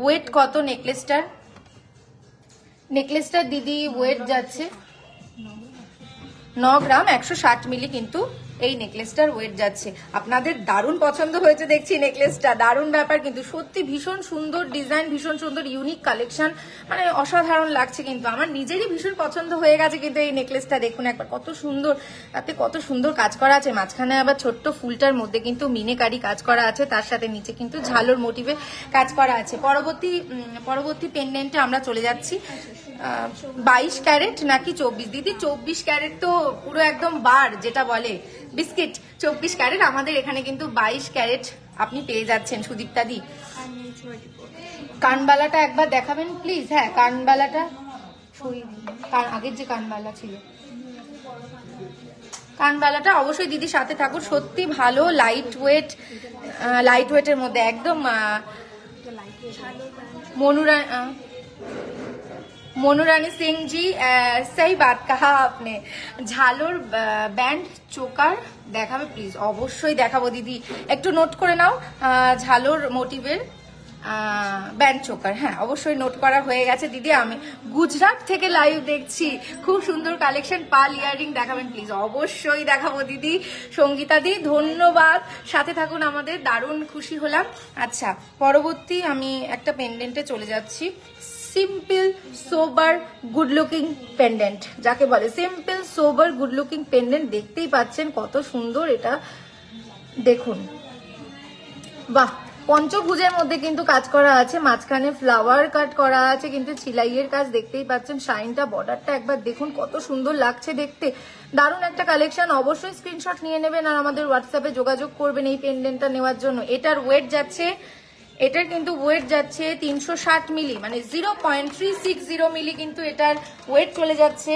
Speaker 2: ওয়েট কত নেকলেসটার? নেকলেসটার দিদি ওয়েট যাচ্ছে 9 গ্রাম 160 মিলি কিন্তু এই নেকলেসটার ওয়েট যাচ্ছে। আপনাদের দারুণ পছন্দ হয়েছে দেখছি নেকলেসটা, দারুণ ব্যাপার কিন্তু, সত্যি ভীষণ সুন্দর ডিজাইন, ভীষণ সুন্দর ইউনিক কালেকশন, মানে অসাধারণ লাগছে কিন্তু, আমার নিজেরই ভীষণ পছন্দ হয়ে গেছে কিন্তু এই নেকলেসটা। দেখুন একবার কত সুন্দর, তাতে কত সুন্দর কাজ করা আছে, মাঝখানে আবার ছোট্ট ফুলটার মধ্যে কিন্তু মিনেকারি কাজ করা আছে, তার সাথে নিচে কিন্তু ঝালর মোটিভে কাজ করা আছে। পরবর্তী পেন্ডেন্টে আমরা চলে যাচ্ছি। 22 ক্যারেট নাকি 24? দিদি 24 ক্যারেট তো পুরো একদম বার যেটা বলে বিস্কিট, 24 ক্যারেট আমাদের এখানে কিন্তু 22 ক্যারেট আপনি পেয়ে যাচ্ছেন সুদীপ্তা দি। কানবালাটা একবার দেখাবেন প্লিজ। হ্যাঁ কানবালাটা আগের যে কানবালা ছিল, কানবালাটা অবশ্যই দিদির সাথে থাকুন, সত্যি ভালো লাইট ওয়েটের মধ্যে একদম मोनूरानी सिंह जी सही बात कहा आपने। झालोर बैंड चोकार देखाबे प्लिज? অবশ্যই দেখাবো দিদি, একটু নোট করে নাও। ঝালোর মোটিভের ব্যান্ড চোকার, হ্যাঁ অবশ্যই নোট করা হয়ে গেছে দিদি। আমি গুজরাট থেকে লাইভ দেখছি, খুব সুন্দর কালেকশন, পাল ইয়াররিং দেখাবেন প্লিজ? অবশ্যই দেখাবো দিদি। সঙ্গীতা দি ধন্যবাদ, সাথে থাকুন আমাদের, দারুণ খুশি হলাম। আচ্ছা পরবর্তী আমি একটা পেন্ডেন্টে চলে যাচ্ছি, সিম্পল সোবার গুড লুকিং পেন্ডেন্ট যাকে বলে, সিম্পল সোবার গুড লুকিং পেন্ডেন্ট। দেখতেই পাচ্ছেন কত সুন্দর এটা, দেখুন বাহ, পঞ্চভুজের মধ্যে কিন্তু কাজ করা আছে, মাঝখানে ফ্লাওয়ার কাট করা আছে কিন্তু ছিলাইয়ের কাজ, দেখতেই পাচ্ছেন শাইনটা, বর্ডারটা একবার দেখুন কত সুন্দর লাগছে দেখতে, দারুণ একটা কালেকশন। অবশ্যই স্ক্রিনশট নিয়ে নেবেন আর আমাদের হোয়াটসঅ্যাপে যোগাযোগ করবেন এই পেন্ডেন্টটা নেওয়ার জন্য। এটার ওয়েট যাচ্ছে, এটার কিন্তু ওয়েট যাচ্ছে 360 মিলি, মানে 0.360 মিলি কিন্তু এটার ওয়েট চলে যাচ্ছে।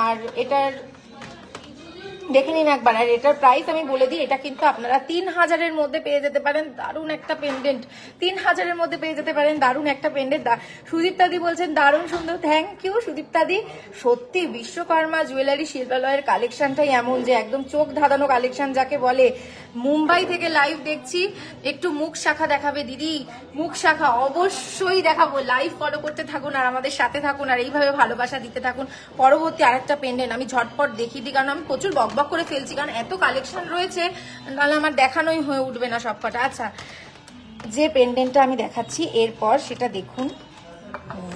Speaker 2: আর এটার দেখে নিন একবার, আর এটার প্রাইস আমি বলে দিই, এটা কিন্তু আপনারা 3000-এর মধ্যে পেয়ে যেতে পারেন দারুণ একটা পেন্ডেন্ট, 3000-এর মধ্যে পেয়ে যেতে পারেন দারুণ একটা পেন্ডেন্ট। সুদীপ্তাদি বলছেন দারুণ সুন্দর, থ্যাংক ইউ সুদীপ্তাদি। সত্যি বিশ্বকর্মা জুয়েলারি শিল্পালয়ের কালেকশনটাই এমন যে একদম চোখ ধাঁধানো কালেকশন যাকে বলে। মুম্বাই থেকে লাইভ দেখছি, একটু মুখ শাখা দেখাবে দিদি? মুখ শাখা অবশ্যই দেখাবো, লাইভ ফলো করতে থাকুন আর আমাদের সাথে থাকুন আর এইভাবে ভালোবাসা দিতে থাকুন। পরবর্তী আরেকটা পেন্ডেন্ট আমি ঝটপট দেখিয়ে দিই, কারণ আমি প্রচুর বকবক করে ফেলছি, কারণ এত কালেকশন রয়েছে, তাহলে আমার দেখানোই হয়ে উঠবে না সবকটা। আচ্ছা যে পেন্ডেন্টটা আমি দেখাচ্ছি এরপর সেটা দেখুন,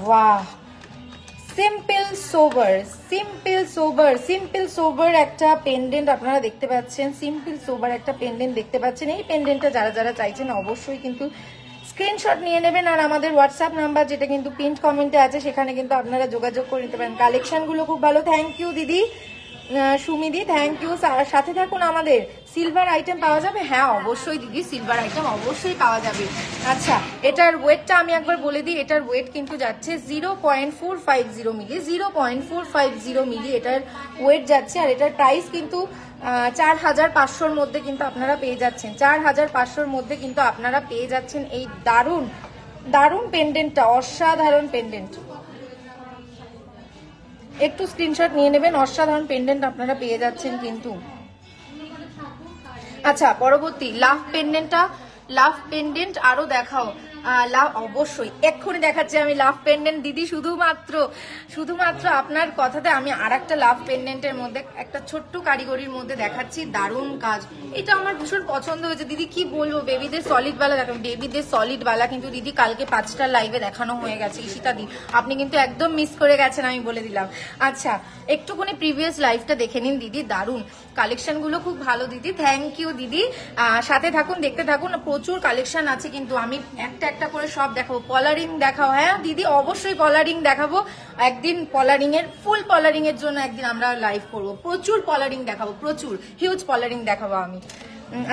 Speaker 2: ওয়াহ, সিম্পল সোবার একটা পেন্ডেন্ট আপনারা দেখতে পাচ্ছেন, সিম্পল সোবার একটা পেন্ডেন্ট দেখতে পাচ্ছেন। এই পেন্ডেন্টটা যারা যারা চাইছেন অবশ্যই কিন্তু স্ক্রিনশট নিয়ে নেবেন আর আমাদের হোয়াটসঅ্যাপ নাম্বার যেটা কিন্তু পিন্ড কমেন্টে আছে সেখানে কিন্তু আপনারা যোগাযোগ করে নিতে পারেন। কালেকশনগুলো খুব ভালো, থ্যাংক ইউ দিদি, সুমিদি থ্যাংক ইউ। সাথে থাকুন আমাদের। সিলভার আইটেম পাওয়া যাবে? হ্যাঁ অবশ্যই দিদি, সিলভার আইটেম অবশ্যই পাওয়া যাবে। আচ্ছা এটার ওয়েটটা আমি একবার বলে দিই, এটার ওয়েট কিন্তু যাচ্ছে 0.450 মিলি, 0.450 মিলি এটার ওয়েট যাচ্ছে। আর এটার প্রাইস কিন্তু 4500-র মধ্যে কিন্তু আপনারা পেয়ে যাচ্ছেন, 4500-র মধ্যে কিন্তু আপনারা পেয়ে যাচ্ছেন এই দারুণ দারুণ পেন্ডেন্টটা, অসাধারণ পেন্ডেন্ট। একটু স্ক্রিনশট নিয়ে নেবেন, অসাধারণ পেন্ডেন্ট আপনারা পেয়ে যাচ্ছেন কিন্তু। আচ্ছা পরবর্তী লাভ পেন্ডেন্ট আরো দেখাও। লাভ অবশ্যই এক্ষুনি দেখাচ্ছি আমি লাভ পেন্ডেন্ট দিদি, শুধুমাত্র আপনার কথাতে আমি আরেকটা লাভ পেন্ডেন্টের মধ্যে একটা ছোট্ট কারিগরির মধ্যে দেখাচ্ছি, দারুণ কাজ। এটা আমার ভীষণ পছন্দ হয়েছে দিদি, কি বলবো। বেবিদের সলিড বালা দেখো, বেবিদের সলিড বালা কিন্তু দিদি কালকে 5টা লাইভে দেখানো হয়ে গেছে। ঈশিতা দি আপনি কিন্তু একদম মিস করে গেছেন, আমি বলে দিলাম। আচ্ছা একটুখানি প্রিভিয়াস লাইভটা দেখে নিন দিদি, দারুণ কালেকশন গুলো, খুব ভালো দিদি, থ্যাংক ইউ দিদি। সাথে থাকুন, দেখতে থাকুন, প্রচুর কালেকশন আছে কিন্তু আমি একটা একটা করে সব দেখাবো। পলারিং দেখাও, হ্যাঁ দিদি অবশ্যই পলারিং দেখাবো একদিন, পলারিং এর ফুল পলারিং এর জন্য একদিন আমরা লাইভ করবো, প্রচুর পলারিং দেখাবো, প্রচুর হিউজ পলারিং দেখাবো আমি।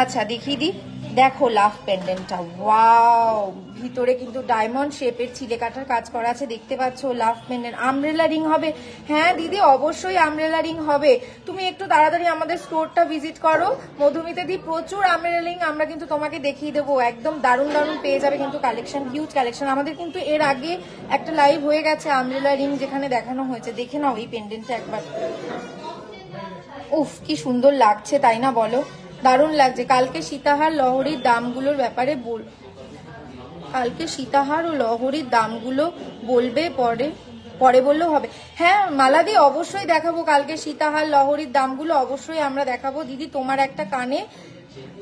Speaker 2: আচ্ছা দেখিয়ে দিই, দেখো লাভ পেন্ডেন্টটা, ওয়াও, ভিতরে কিন্তু ডায়মন্ড শেপের চিলে কাটার কাজ করা আছে, দেখতে পাচ্ছ। লাভ পেন্ডেন্ট আমব্রেলা রিং হবে, হ্যাঁ দিদি অবশ্যই আমব্রেলা রিং হবে। তুমি একটু তাড়াতাড়ি আমাদের স্টোরটা ভিজিট করো মধুমিতা দি, প্রচুর আমব্রেলা রিং আমরা কিন্তু তোমাকে দেখিয়ে দেবো, একদম দারুণ দারুণ পেয়ে যাবে কিন্তু কালেকশন, হিউজ কালেকশন। আমাদের কিন্তু এর আগে একটা লাইভ হয়ে গেছে আমব্রেলা রিং যেখানে দেখানো হয়েছে, দেখে নাও এই পেন্ডেন্টটা একবার। উফ কি সুন্দর লাগছে তাই না বলো, দারুণ লাগছে। কালকে সীতাহার লহরীর দামগুলোর ব্যাপারে কালকে সীতাহার ও লহরীর দামগুলো বলবে, পরে বললেও হবে। হ্যাঁ মালাদি অবশ্যই দেখাবো, কালকে সীতাহার লহরীর দামগুলো অবশ্যই আমরা দেখাবো। দিদি তোমার একটা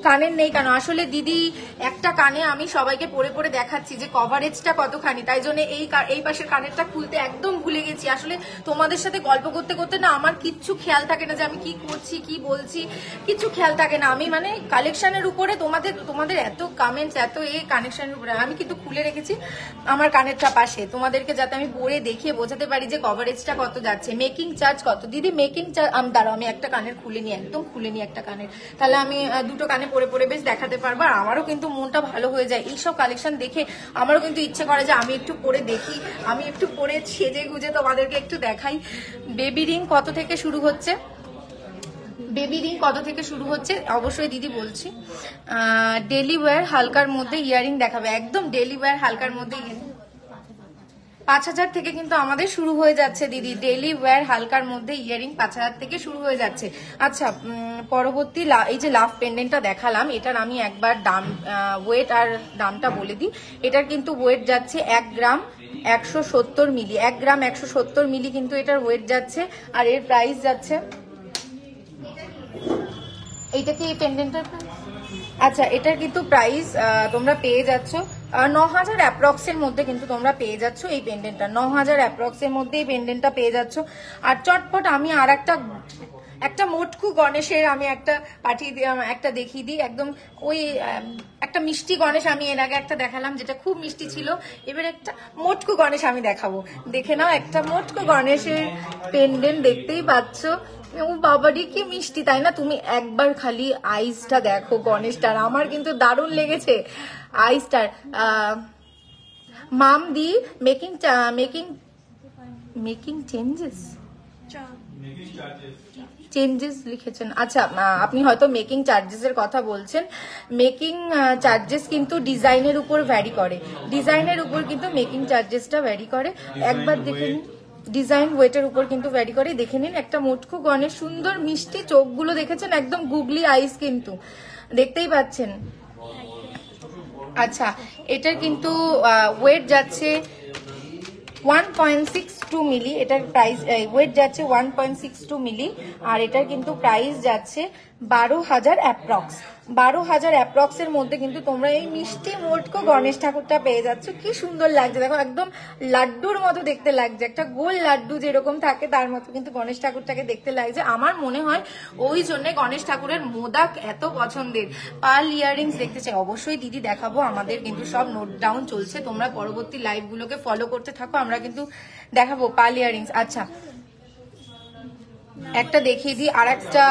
Speaker 2: কানের নেই কেন? আসলে দিদি একটা কানে আমি সবাইকে পরে পরে দেখাচ্ছি যে কভারেজটা কতখানি, তাই জন্য এই পাশের কানেরটা খুলতে একদম ভুলে গেছি। আসলে তোমাদের সাথে গল্প করতে করতে না আমার কিচ্ছু খেয়াল থাকে না যে আমি কি করছি কি বলছি, কিছু খেয়াল থাকে না। আমি মানে কালেকশনের উপরে তোমাদের এত কমেন্টস, এত কানেকশনের উপরে আমি কিন্তু খুলে রেখেছি আমার কানেরটা পাশে, তোমাদেরকে যাতে আমি পরে দেখিয়ে বোঝাতে পারি যে কভারেজটা কত যাচ্ছে। মেকিং চার্জ কত দিদি? মেকিং চার্জ দাঁড়াও আমি একটা কানের খুলে নিই, একদম খুলে নিই একটা কানের, তাহলে আমি দুটো কানে পরে পরে বেশ দেখাতে পারবো। আর আমারও কিন্তু মনটা ভালো হয়ে যায় এইসব কালেকশন দেখে, আমারও কিন্তু ইচ্ছে করে যে আমি একটু পরে দেখি, আমি একটু পরে সেজে গুজে তোমাদেরকে একটু দেখাই। বেবি রিং কত থেকে শুরু হচ্ছে? বেবি রিং কত থেকে শুরু হচ্ছে অবশ্যই দিদি বলছি। ডেলি ওয়্যার হালকার মধ্যে ইয়ারিং দেখাবে, একদম ডেলি ওয়্যার হালকার মধ্যে 5,000 থেকে কিন্তু আমাদের শুরু হয়ে যাচ্ছে দিদি, ডেলি ওয়্যার হালকার মধ্যে ইয়ারিং 5,000 থেকে শুরু হয়ে যাচ্ছে। আচ্ছা পরবর্তী এই যে লাভ পেন্ডেন্টটা দেখালাম, এটার আমি একবার দাম, ওয়েট আর দামটা বলে দিই। এটার কিন্তু ওয়েট যাচ্ছে 1 গ্রাম 170 মিলি, 1 গ্রাম 170 মিলি কিন্তু এটার ওয়েট যাচ্ছে। আর এর প্রাইস যাচ্ছে, এইটা কি এই পেন্ডেন্টের প্রাইস? আচ্ছা এটার কিন্তু প্রাইস তোমরা পেয়ে যাচ্ছ 9,000 অ্যাপ্রক্সের মধ্যে কিন্তু তোমরা পেয়ে যাচ্ছ এই পেন্ডেন্টটা, 9,000 অ্যাপ্রক্সের মধ্যে এই পেন্ডেন্টটা পেয়ে যাচ্ছ। আর চটপট আমি আর একটা মোটকু গণেশের আমি একটা পাঠিয়ে দিই, একটা দেখিয়ে দিই, একদম ওই একটা মিষ্টি গণেশ আমি এর আগে একটা দেখালাম যেটা খুব মিষ্টি ছিল, এবার একটা মোটকু গণেশ আমি দেখাবো, দেখে নাও। একটা মোটকু গণেশের পেন্ডেন্ট দেখতেই পাচ্ছ, ও বাবারি কি মিষ্টি তাই না? তুমি একবার খালি আইসটা দেখো গণেশটার, আমার কিন্তু দারুণ লেগেছে আইসটার। মাম দি মেকিং চেঞ্জেস লিখেছেন। আচ্ছা আপনি হয়তো মেকিং চার্জেস এর কথা বলছেন। মেকিং চার্জেস কিন্তু ডিজাইনের উপর ভ্যারি করে, ডিজাইনের উপর কিন্তু মেকিং চার্জেসটা ভ্যারি করে, একবার দেখে নিন। ডিজাইন ওয়েটের উপর কিন্তু ভ্যারি করে, দেখে নিন। একটা মুটকু গণেশ, সুন্দর মিষ্টি চোখগুলো দেখেছেন, একদম গুগলি আইস কিন্তু দেখতেই পাচ্ছেন। আচ্ছা এটার কিন্তু ওয়েট যাচ্ছে 1.62 মিলি, এটার প্রাইস ওয়েট যাচ্ছে 1.62 মিলি, আর এটার কিন্তু প্রাইস যাচ্ছে 12,000 অ্যাপ্রক্স। 12,000 অ্যাপ্রক্স এর মধ্যে কিন্তু তোমরা এই মিষ্টি মোটকো গণেশ ঠাকুরটা পেয়ে যাচ্ছ। কি সুন্দর লাগছে দেখো, একদম লাড্ডুর মতো দেখতে লাগছে, একটা গোল লাড্ডু যেরকম থাকে তার মতো কিন্তু গণেশ ঠাকুরটাকে দেখতে লাগছে। আমার মনে হয় ওই জন্য গণেশ ঠাকুরের মোদক এত পছন্দের। পার্ল ইয়াররিংস দেখতে চাই অবশ্যই দিদি দেখাবো, আমাদের কিন্তু সব নোট ডাউন চলছে, তোমরা পরবর্তী লাইভ গুলোকে ফলো করতে থাকো, আমরা কিন্তু দেখাবো পার্ল ইয়াররিংস। আচ্ছা একটা দেখিয়ে দিই, আর একটা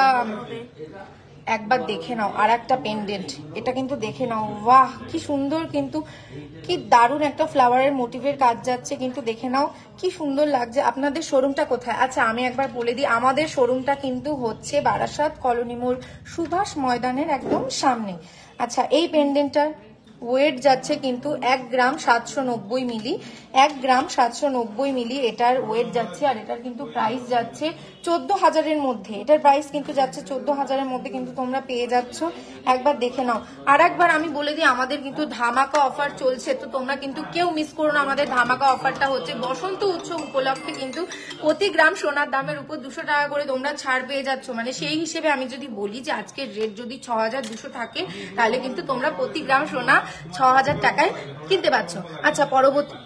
Speaker 2: একবার দেখে নাও, আর একটা পেন্ডেন্ট, এটা কিন্তু দেখে নাও, বাহ কি সুন্দর, কিন্তু কি দারুণ একটা ফ্লাওয়ারের মোটিভের কাজ যাচ্ছে, কিন্তু দেখে নাও কি সুন্দর লাগছে। আপনাদের শোরুমটা কোথায়? আচ্ছা আমি একবার বলে দিই, আমাদের শোরুমটা কিন্তু হচ্ছে বারাসাত কলোনি মোড় সুভাষ ময়দানের একদম সামনে। আচ্ছা এই পেন্ডেন্টটার ওয়েট যাচ্ছে কিন্তু 1 গ্রাম 790 মিলি, 1 গ্রাম 790 মিলি এটার ওয়েট যাচ্ছে। আর এটার কিন্তু প্রাইস যাচ্ছে 14,000-এর মধ্যে। এটার প্রাইস কিন্তু যাচ্ছে 14,000-এর মধ্যে, কিন্তু তোমরা পেয়ে যাচ্ছ। একবার দেখে নাও। আর একবার আমি বলে দিই, আমাদের কিন্তু ধামাকা অফার চলছে, তো তোমরা কিন্তু কেউ মিস করো না। আমাদের ধামাকা অফারটা হচ্ছে বসন্ত উৎসব উপলক্ষে, কিন্তু প্রতি গ্রাম সোনার দামের উপর 200 টাকা করে তোমরা ছাড় পেয়ে যাচ্ছ। মানে সেই হিসেবে আমি যদি বলি যে আজকের রেট যদি 6,200 থাকে, তাহলে কিন্তু তোমরা প্রতি গ্রাম সোনা 6,000 টাকায় কিনতে পারছো। আচ্ছা, পরবর্তী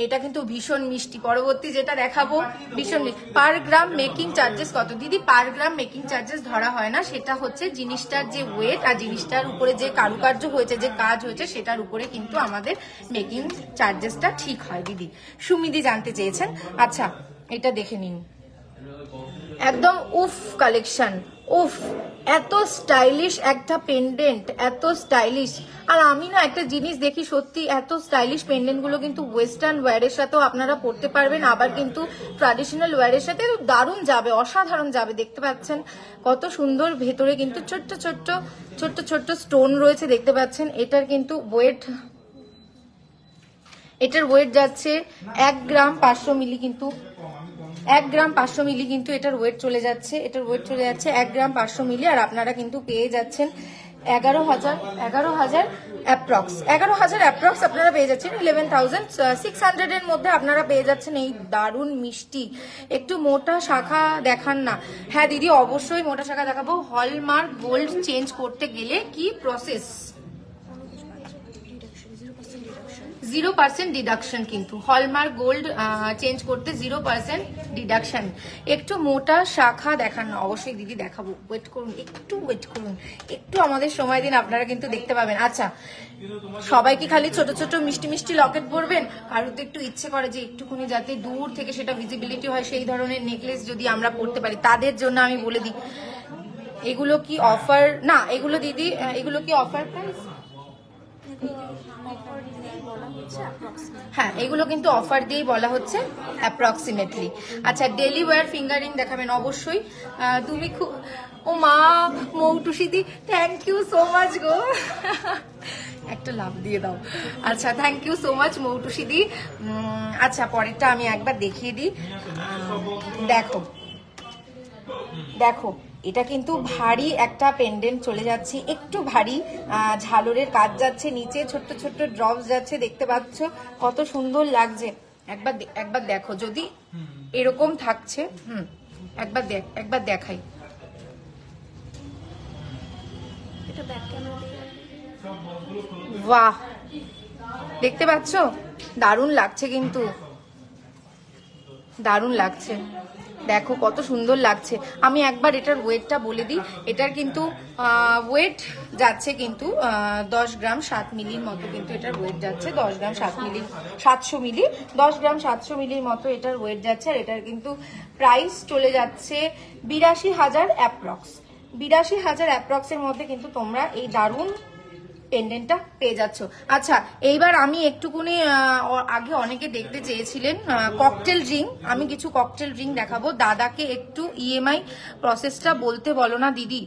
Speaker 2: এটা কিন্তু ভীষণ মিষ্টি। পরবর্তী যেটা দেখাবো ভীষণ পার গ্রাম মেকিং চার্জেস কত দিদি? পার গ্রাম মেকিং চার্জেস ধরা হয় না, সেটা হচ্ছে জিনিসটার যে ওয়েট আর জিনিসটার উপরে যে কারুকার্য হয়েছে, যে কাজ হয়েছে, সেটার উপরে কিন্তু আমাদের মেকিং চার্জেসটা ঠিক হয় দিদি। সুমিদি জানতে চেয়েছেন। আচ্ছা, এটা দেখে নিন, একদম উফ কালেকশন, উফ, এত স্টাইলিশ একটা পেন্ডেন্ট, এত স্টাইলিশ। আর আমি না একটা জিনিস দেখি, সত্যি এত স্টাইলিশ পেন্ডেন্ট গুলো কিন্তু ওয়েস্টার্ন ওয়্যারের সাথেও আপনারা পরতে পারবেন, আবার কিন্তু ট্র্যাডিশনাল ওয়্যারের সাথে দারুণ যাবে, অসাধারণ যাবে। দেখতে পাচ্ছেন কত সুন্দর, ভেতরে কিন্তু ছোট্ট ছোট্ট ছোট্ট ছোট্ট স্টোন রয়েছে, দেখতে পাচ্ছেন। এটার কিন্তু এটার ওয়েট যাচ্ছে 1 গ্রাম 500 মিলি, কিন্তু 1 গ্রাম 500 মিলি কিন্তু এটার ওয়েট চলে যাচ্ছে। এটার ওয়েট চলে যাচ্ছে 1 গ্রাম 500 মিলি। আর আপনারা কিন্তু পেয়ে যাচ্ছেন 11,000 অ্যাপ্রক্স, 11,000 অ্যাপ্রক্স আপনারা পেয়ে যাচ্ছেন। 11,600 এর মধ্যে আপনারা পেয়ে যাচ্ছেন এই দারুণ মিষ্টি। একটু মোটা শাখা দেখান না। হ্যাঁ দিদি, অবশ্যই মোটা শাখা দেখাবো। হলমার্ক গোল্ড চেঞ্জ করতে গেলে কি প্রসেস? 0% ডিডাকশন, কিন্তু হলমার্ক গোল্ড চেঞ্জ করতে 0% ডিডাকশন। একটু মোটা শাখা দেখান না। অবশ্যই দিদি দেখাবো, ওয়েট করুন, একটু ওয়েট করুন, একটু আমাদের সময় দিন, আপনারা কিন্তু দেখতে পাবেন। আচ্ছা, সবাই কি খালি ছোট ছোট মিষ্টি মিষ্টি লকেট পরবেন? কারোর তো একটু ইচ্ছে করে যে একটুখানি যাতে দূর থেকে সেটা ভিজিবিলিটি হয়, সেই ধরনের নেকলেস যদি আমরা পরতে পারি, তাদের জন্য আমি বলে দিই, এগুলো কি অফার না? এগুলো দিদি, এগুলো কি অফার প্রাইস? হ্যাঁ, এগুলো কিন্তু অফার দিয়েই বলা হচ্ছে অ্যাপ্রক্সিমেটলি। আচ্ছা, ডেলি ওয়্যার ফিঙ্গারিং দেখাবেন অবশ্যই। তুমি খুব, ও মা মৌটুসিদি, থ্যাংক ইউ সো মাচ গো, একটা লাভ দিয়ে দাও। আচ্ছা, থ্যাংক ইউ সো মাচ মৌটুসিদি। আচ্ছা, পরেরটা আমি একবার দেখিয়ে দিই। দেখো দেখো, এটা কিন্তু ভারী একটা পেন্ডেন্ট চলে যাচ্ছে, একটু ভারী, ঝালরের কাজ যাচ্ছে, নিচে ছোট্ট ছোট্ট ড্রপস যাচ্ছে, দেখতে পাচ্ছ কত সুন্দর লাগছে। একবার দেখো, যদি এরকম থাকছে, একবার দেখাই।
Speaker 3: এটা ব্যাক ক্যামেরা দিয়ে
Speaker 2: বাহ, দেখতে পাচ্ছ? দারুণ লাগছে, কিন্তু দারুণ লাগছে। দেখো কত সুন্দর লাগছে। আমি একবার এটার ওয়েটটা বলে দিই। এটার কিন্তু ওয়েট যাচ্ছে কিন্তু 10 গ্রাম 7 মিলির মতো, কিন্তু এটার ওয়েট যাচ্ছে 10 গ্রাম 700 মিলি, 10 গ্রাম 700 মিলির মতো এটার ওয়েট যাচ্ছে। আর এটার কিন্তু প্রাইস চলে যাচ্ছে 82,000 অ্যাপ্রক্স। 82,000 অ্যাপ্রক্সের মধ্যে কিন্তু তোমরা এই দারুণ পেন্ডেন্টটা পেয়ে যাচ্ছ। আচ্ছা, এইবার আমি একটুকুনি, আগে অনেকে দেখতে চেয়েছিলেন ককটেল রিং, আমি কিছু ককটেল রিং দেখাবো। দাদাকে একটু ইএমআই প্রসেসটা বলতে বলো না দিদি।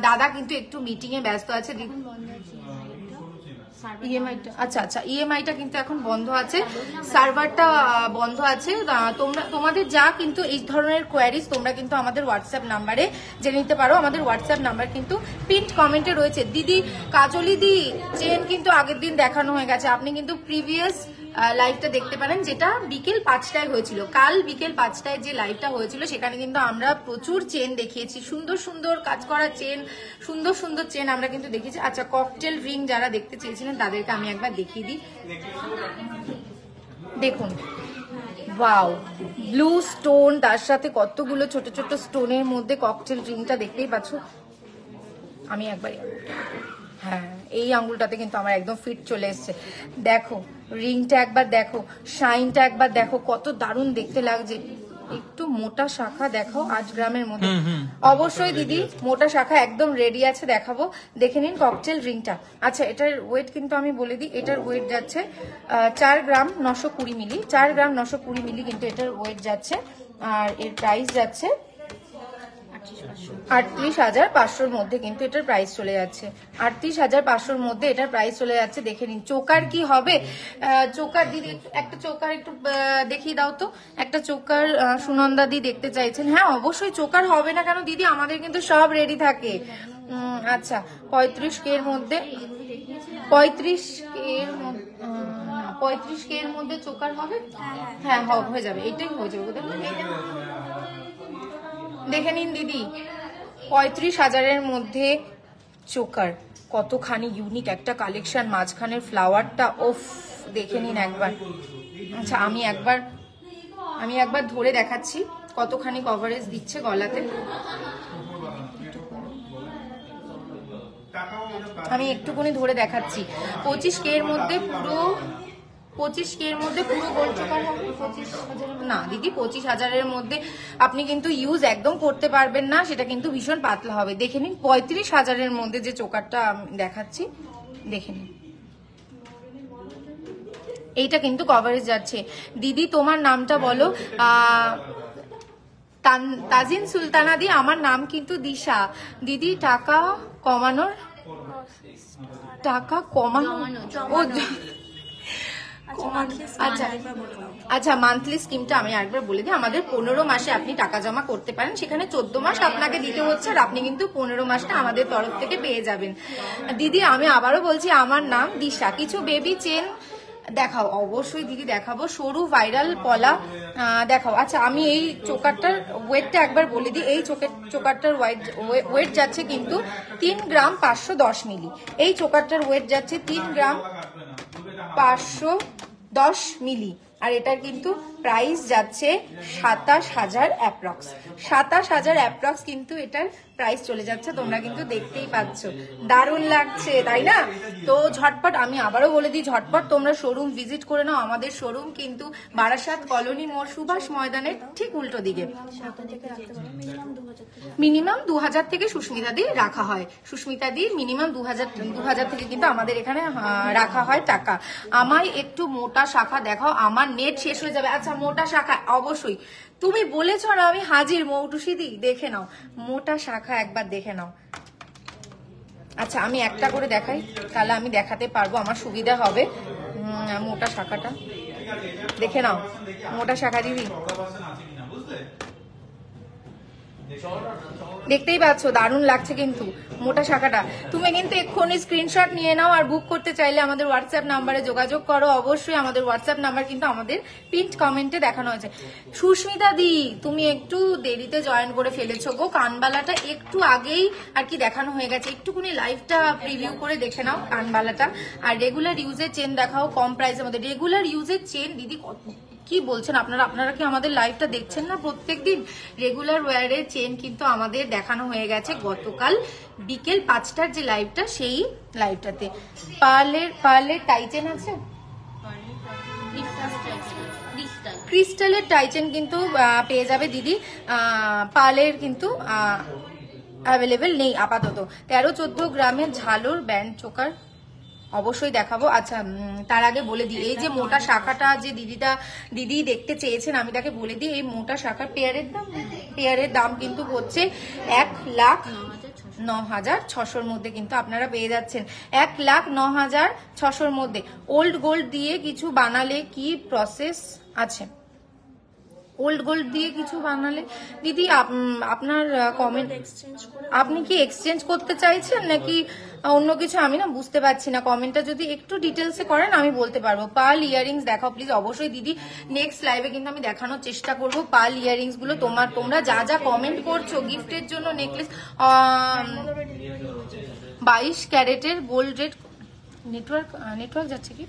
Speaker 2: দাদা কিন্তু একটু মিটিং এ ব্যস্ত আছে দিদি। ইএমআইটা, আচ্ছা আচ্ছা, ইএমআইটা কিন্তু এখন বন্ধ আছে, সার্ভারটা বন্ধ আছে। তোমাদের যা কিন্তু এই ধরনের কোয়ারিজ তোমরা কিন্তু আমাদের হোয়াটসঅ্যাপ নাম্বারে জেনে নিতে পারো। আমাদের হোয়াটসঅ্যাপ নাম্বার কিন্তু পিন্ট কমেন্টে রয়েছে। দিদি কাজলি দি, চেন কিন্তু আগের দিন দেখানো হয়ে গেছে, আপনি কিন্তু প্রিভিয়াস লাইভটা দেখতে পারেন, যেটা বিকেল 5টায় হয়েছিল। কাল বিকেল 5টায় যে লাইভটা হয়েছিল, সেখানে কিন্তু আমরা প্রচুর চেন দেখিয়েছি, সুন্দর সুন্দর কাজ করা চেন, সুন্দর সুন্দর চেন আমরা কিন্তু দেখিয়েছি। আচ্ছা, ককটেল রিং যারা দেখতে চেয়েছিলেন তাদেরকে আমি একবার দেখিয়ে দিই। দেখুন, ওয়াও, ব্লু স্টোন, তার সাথে কতগুলো ছোট ছোট স্টোনের মধ্যে ককটেল রিংটা দেখতেই পাচ্ছ। আমি একবার, হ্যাঁ, এই আঙ্গুলটাতে কিন্তু আমার একদম ফিট চলে এসছে। দেখো রিংটা একবার দেখো, শাইনটা একবার দেখো, কত দারুণ দেখতে লাগছে। একটু মোটা শাখা দেখাও 8 গ্রামের মধ্যে। অবশ্যই দিদি, মোটা শাখা একদম রেডি আছে, দেখাবো, দেখে নিন ককটেল রিংটা। আচ্ছা, এটার ওয়েট কিন্তু আমি বলে দিই, এটার ওয়েট যাচ্ছে 4 গ্রাম 920 মিলি, 4 গ্রাম 920 মিলি কিন্তু এটার ওয়েট যাচ্ছে। আর এর প্রাইস যাচ্ছে 38,500 মধ্যে কিন্তু এটার প্রাইস চলে যাচ্ছে। 38,500 মধ্যে এটার প্রাইস চলে যাচ্ছে। দেখে নিন চোকার কি হবে। চোকার দিদি একটা চোকার একটু দেখিয়ে দাও তো, একটা চোকার সুনন্দা দি দেখতে চাইছেন। হ্যাঁ অবশ্যই চোকার হবে না কেন দিদি, আমাদের কিন্তু সব রেডি থাকে। আচ্ছা 35K এর মধ্যে, 35K এর মধ্যে 35K এর মধ্যে চোকার হবে। হ্যাঁ হয়ে যাবে, এটাই হয়ে যাবে। দেখে নিন দিদি 35,000-এর মধ্যে চোকার, কতখানি ইউনিক একটা কালেকশন। মাঝখানের ফ্লাওয়ারটা ওফ দেখে নিন একবার। আচ্ছা আমি একবার ধরে দেখাচ্ছি কতখানি কভারেজ দিচ্ছে গলাতে। আমি একটুখানি ধরে দেখাচ্ছি। 25K এর মধ্যে পুরো 25K এর মধ্যে পুরো গোল্ড চোকার হবে। 25,000 না দিদি, 25,000-এর মধ্যে আপনি কিন্তু ইউজ একদম করতে পারবেন না, সেটা কিন্তু ভীষণ পাতলা হবে। দেখে নিন 35,000-এর মধ্যে যে চোকারটা আমি দেখাচ্ছি, দেখে নিন এইটা কিন্তু কভারেজ যাচ্ছে। দিদি তোমার নামটা বলো। তাজিন সুলতানা দি, আমার নাম কিন্তু দিশা। দিদি টাকা কমানো ও আচ্ছা মান্থলি স্কিমটা আমি একবার বলে দিই। আমাদের 15 মাসে আপনি টাকা জমা করতে পারেন, সেখানে 14 মাস আপনাকে দিতে হচ্ছে, আর আপনি কিন্তু 15 মাসটা আমাদের তরফ থেকে পেয়ে যাবেন। দিদি আমি আবারও বলছি আমার নাম দিশা। কিছু বেবি চেন দেখাও। অবশ্যই দিদি দেখাবো, সরু ভাইরাল পলা দেখাও। আচ্ছা আমি এই চোকারটার ওয়েটটা একবার বলে দিই। এই চোকারটার ওয়েট যাচ্ছে কিন্তু 3 গ্রাম 510 মিলি। এই চোকারটার ওয়েট যাচ্ছে 3 গ্রাম 510 মিলি, আর এটার কিন্তু প্রাইস যাচ্ছে 27,000 অ্যাপ্রক্স। 27,000 অ্যাপ্রক্স কিন্তু এটার প্রাইস চলে যাচ্ছে। তোমরা কিন্তু দেখতেই পাচ্ছ, দারুণ লাগছে তাই না? তো ঝটপট আমি আবারও বলে দিই, ঝটপট তোমরা শোরুম ভিজিট করে নাও। আমাদের শোরুম কিন্তু বারাসাত কলোনি মোড় সুভাষ ময়দানের ঠিক উল্টো দিকে। মিনিমাম 2,000 থেকে সুস্মিতা দি রাখা হয়। সুস্মিতা দি মিনিমাম 2,000 থেকে কিন্তু আমাদের এখানে রাখা হয় টাকা। আমায় একটু মোটা শাখা দেখাও, আমার নেট শেষ হয়ে যাবে। আচ্ছা মোটা শাখা অবশ্যই, তুমি বলেছ না আমি হাজির। মৌটুসি দি দেখে নাও মোটা শাখা একবার দেখে নাও। আচ্ছা আমি একটা করে দেখাই, তাহলে আমি দেখাতে পারবো, আমার সুবিধা হবে। মোটা শাখাটা দেখে নাও, মোটা শাখা দিদি দেখতেই পাচ্ছ, দারুণ লাগছে কিন্তু মোটা শাখাটা। তুমি কিন্তু এক্ষুনি স্ক্রিনশট নিয়ে নাও, আর বুক করতে চাইলে আমাদের হোয়াটসঅ্যাপ নাম্বারে যোগাযোগ করো। অবশ্যই আমাদের হোয়াটসঅ্যাপ নাম্বার কিন্তু আমাদের পিন্ট কমেন্টে দেখানো হয়েছে। সুস্মিতা দি তুমি একটু দেরিতে জয়েন করে ফেলেছো গো, কানবালাটা একটু আগেই আর কি দেখানো হয়ে গেছে। একটুখানি লাইভটা প্রিভিউ করে দেখে নাও কানবালাটা। আর রেগুলার ইউজের চেন দেখাও কম প্রাইসের মধ্যে। রেগুলার ইউজের চেন দিদি কি বলছেন আপনারা কি আমাদের লাইভটা দেখছেন না প্রত্যেকদিন? রেগুলার ওয়্যারের চেন কিন্তু আমাদের দেখানো হয়ে গেছে গতকাল বিকেল 5টার যে লাইভটা, সেই লাইভটাতে। পার্লের টাইচেন আছে, ক্রিস্টালের টাইচেন কিন্তু পেয়ে যাবে দিদি। পার্লের কিন্তু অ্যাভেলেবেল নেই আপাতত। 13-14 গ্রামের ঝালর ব্যান্ড চোকার অবশ্যই দেখাবো। আচ্ছা তার আগে বলে দিই, এই যে মোটা শাখাটা যে দিদি দেখতে চেয়েছেন, আমি তাকে বলে দিই এই মোটা শাখার পেয়ারের দাম কিন্তু হচ্ছে 1,09,600-র মধ্যে কিন্তু আপনারা পেয়ে যাচ্ছেন। 1,09,600-র মধ্যে। ওল্ড গোল্ড দিয়ে কিছু বানালে কি প্রসেস আছে? ওল্ড গোল্ড দিয়ে কিছু বানালে দিদি আপনার কমেন্ট, আপনি কি এক্সচেঞ্জ করতে চাইছেন নাকি অন্য কিছু? আমি না বুঝতে পারছি না, কমেন্টটা যদি একটু ডিটেলসে করেন আমি বলতে পারবো। পার্ল ইয়ারিংস দেখাও প্লিজ। অবশ্যই দিদি নেক্সট লাইভে কিন্তু আমি দেখানোর চেষ্টা করবো পার্ল ইয়ারিংস গুলো। তোমরা যা কমেন্ট করছো গিফটের জন্য নেকলেস 22 ক্যারেটের গোল্ড রেট। নেটওয়ার্ক যাচ্ছে কি?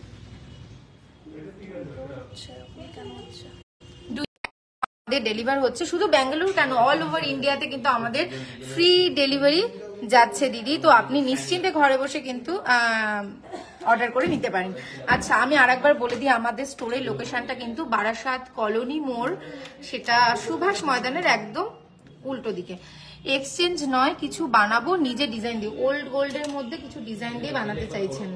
Speaker 2: ডেলিভার হচ্ছে শুধু ব্যাঙ্গালুরু কেন, অল ওভার ইন্ডিয়াতে কিন্তু আমাদের ফ্রি ডেলিভারি যাচ্ছে দিদি। তো আপনি নিশ্চিন্তে ঘরে বসে কিন্তু অর্ডার করে নিতে পারেন। আচ্ছা আমি আরেকবার বলে দিই, আমাদের স্টোরের লোকেশনটা কিন্তু বারাসাত কলোনি মোড়, সেটা সুভাষ ময়দানের একদম উল্টো দিকে। এক্সচেঞ্জ নয়, কিছু বানাবো নিজে ডিজাইন দিয়ে। ওল্ড গোল্ডের মধ্যে কিছু ডিজাইন দিয়ে বানাতে চাইছেন।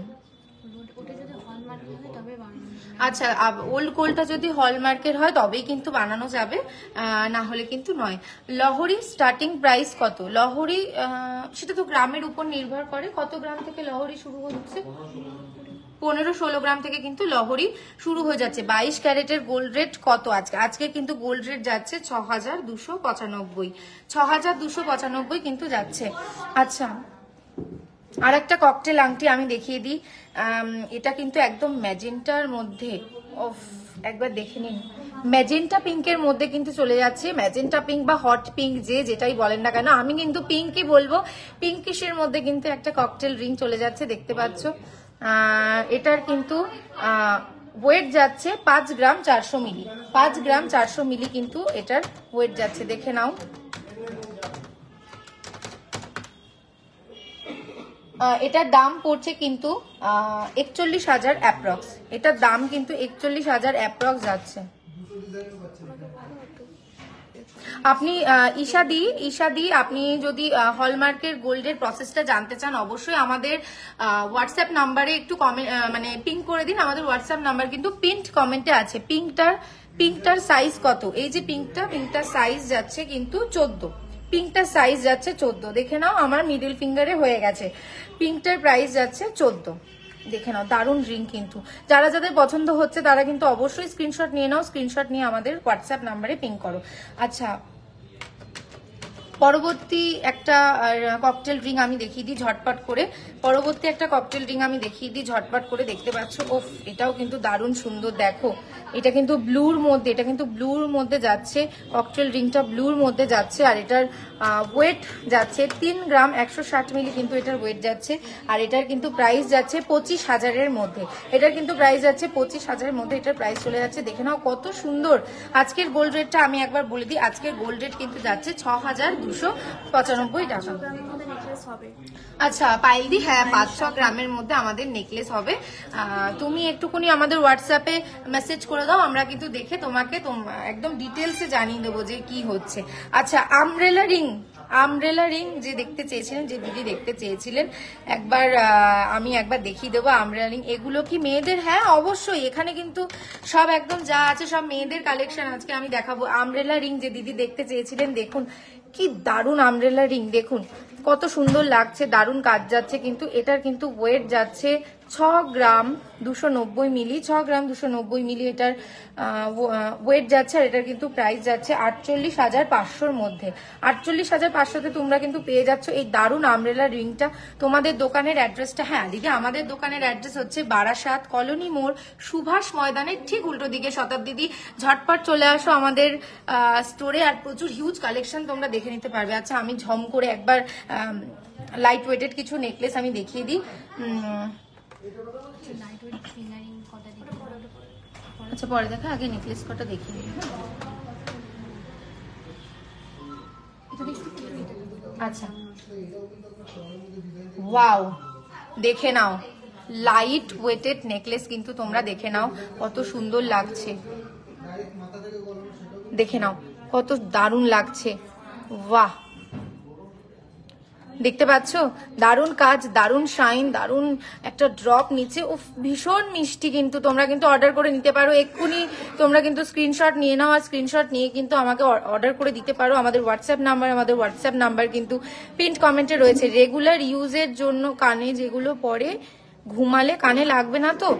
Speaker 3: হয় তবে বানানো যাবে।
Speaker 2: আচ্ছা, ওল্ড গোল্ডটা যদি হলমার্কের হয় তবেই কিন্তু বানানো যাবে, না হলে কিন্তু নয়। লহরি স্টার্টিং প্রাইস কত? লহরি সেটা তো গ্রামের উপর নির্ভর করে, কত গ্রাম থেকে লহরি শুরু হচ্ছে? 15-16 গ্রাম থেকে কিন্তু লহরি শুরু হয়ে যাচ্ছে। 22 ক্যারেটের গোল্ড রেট কত আজকে? আজকে কিন্তু গোল্ড রেট যাচ্ছে 6295, 6295 কিন্তু যাচ্ছে। আচ্ছা, আর একটা ককটেল আংটি আমি দেখিয়ে দিই। এটা কিন্তু একদম ম্যাজেন্টার মধ্যে, একবার দেখে নিন, ম্যাজেন্টা পিঙ্কের মধ্যে কিন্তু চলে যাচ্ছে। ম্যাজেন্টা পিঙ্ক বা হট পিঙ্ক যে যেটাই বলেন না কেন, আমি কিন্তু পিঙ্কই বলবো। পিঙ্কিশের মধ্যে কিন্তু একটা ককটেল রিং চলে যাচ্ছে, দেখতে পাচ্ছ। এটার কিন্তু ওয়েট যাচ্ছে 5 গ্রাম 400 মিলি, 5 গ্রাম 400 মিলি কিন্তু এটার ওয়েট যাচ্ছে, দেখে নাও। এটার দাম পড়ছে কিন্তু 41,000 অ্যাপ্রক্স। এটার দাম কিন্তু 41,000 অ্যাপ্রক্স যাচ্ছে। আপনি ঈশাদি আপনি যদি হলমার্কের গোল্ডের প্রসেসটা জানতে চান, অবশ্যই আমাদের হোয়াটসঅ্যাপ নাম্বারে একটু কমেন্ট মানে পিং করে দিন। আমাদের হোয়াটসঅ্যাপ নাম্বার কিন্তু পিন্ট কমেন্টে আছে। পিঙ্কটার সাইজ কত? এই যে পিঙ্কটার সাইজ যাচ্ছে কিন্তু 14, পিঙ্কটার সাইজ যাচ্ছে 14, দেখে নাও। আমার মিডল ফিঙ্গারে হয়ে গেছে। পিঙ্কটার প্রাইস যাচ্ছে 14, দেখে নাও। দারুণ রিং কিন্তু, যারা যাদের পছন্দ হচ্ছে তারা কিন্তু অবশ্যই স্ক্রিনশট নিয়ে নাও। স্ক্রিনশট নিয়ে আমাদের হোয়াটসঅ্যাপ নাম্বারে পিং করো। আচ্ছা, পরবর্তী একটা ককটেল রিং আমি দেখিয়ে দিই ঝটপট করে। পরবর্তী একটা ককটেল রিং আমি দেখিয়ে দিই ঝটপট করে, দেখতে পাচ্ছ। ওফ, এটাও কিন্তু দারুণ সুন্দর, দেখো। এটা কিন্তু ব্লুর মধ্যে যাচ্ছে, ককটেল রিংটা ব্লুর মধ্যে যাচ্ছে। আর এটার ওয়েট যাচ্ছে 3 গ্রাম 160 মিলি কিন্তু এটার ওয়েট যাচ্ছে। আর এটার কিন্তু প্রাইস যাচ্ছে 25,000-এর মধ্যে। এটার কিন্তু প্রাইস যাচ্ছে 25,000-এর মধ্যে, এটার প্রাইস চলে যাচ্ছে। দেখে নাও কত সুন্দর। আজকের গোল্ড রেটটা আমি একবার বলে দিই। আজকের গোল্ড রেট কিন্তু যাচ্ছে 6,295 টাকা।
Speaker 3: গ্রামের মধ্যে নেকলেস হবে।
Speaker 2: আচ্ছা পাইলদি, হ্যাঁ 500 গ্রামের মধ্যে আমাদের নেকলেস হবে। তুমি একটুখানি আমাদের হোয়াটসঅ্যাপে মেসেজ করে দাও, আমরা কিন্তু দেখে তোমাকে একদম ডিটেলসে জানিয়ে দেবো যে কি হচ্ছে। আচ্ছা, আমব্রেলা রিং যে দেখতে চেয়েছিলেন, যে দিদি দেখতে চেয়েছিলেন, আমি একবার দেখিয়ে দেবো আমব্রেলা রিং। এগুলো কি মেয়েদের? হ্যাঁ অবশ্যই, এখানে কিন্তু সব একদম যা আছে সব মেয়েদের কালেকশন আজকে আমি দেখাবো। আমব্রেলা রিং যে দিদি দেখতে চেয়েছিলেন, দেখুন কি দারুণ আমব্রেলা রিং, দেখুন কত সুন্দর লাগছে, দারুণ কাজ যাচ্ছে কিন্তু। এটার কিন্তু ওয়েট যাচ্ছে 6 গ্রাম 290 মিলি, 6 গ্রাম 290 মিলি এটার ওয়েট যাচ্ছে। আর এটার কিন্তু প্রাইস যাচ্ছে 48,500-র মধ্যে। 48,500-তে তোমরা কিন্তু পেয়ে যাচ্ছ এই দারুণ আমব্রেলা রিংটা। তোমাদের দোকানের অ্যাড্রেসটা? হ্যাঁ দিদি, আমাদের দোকানের অ্যাড্রেস হচ্ছে বারাসাত কলোনি মোড়, সুভাষ ময়দানের ঠিক উল্টো দিকে। শতাব্দী, ঝটপট চলে আসো আমাদের স্টোরে, আর প্রচুর হিউজ কালেকশন তোমরা দেখে নিতে পারবে। আচ্ছা, আমি ঝম করে একবার লাইট ওয়েটেড কিছু নেকলেস আমি দেখিয়ে দিই। আচ্ছা পরে দেখা, আগে নেকলেস কটা দেখিয়ে দিই। আচ্ছা, ওয়াও, দেখে নাও লাইট ওয়েটেড নেকলেস কিন্তু তোমরা দেখে নাও কত সুন্দর লাগছে, দেখে নাও কত দারুণ লাগছে। বাহ, দেখতে পাচ্ছ দারুণ কাজ, দারুণ শাইন, দারুণ একটা ড্রপ নিচে। ও ভীষণ মিষ্টি কিন্তু। তোমরা কিন্তু অর্ডার করে নিতে পারো এক্ষুনি। তোমরা কিন্তু স্ক্রিনশট নিয়ে নাও, আর স্ক্রিনশট নিয়ে কিন্তু আমাকে অর্ডার করে দিতে পারো। আমাদের হোয়াটসঅ্যাপ নাম্বার কিন্তু পিন্ট কমেন্টে রয়েছে। রেগুলার ইউজের জন্য কানে যেগুলো পরে ঘুমালে কানে লাগবে না তো?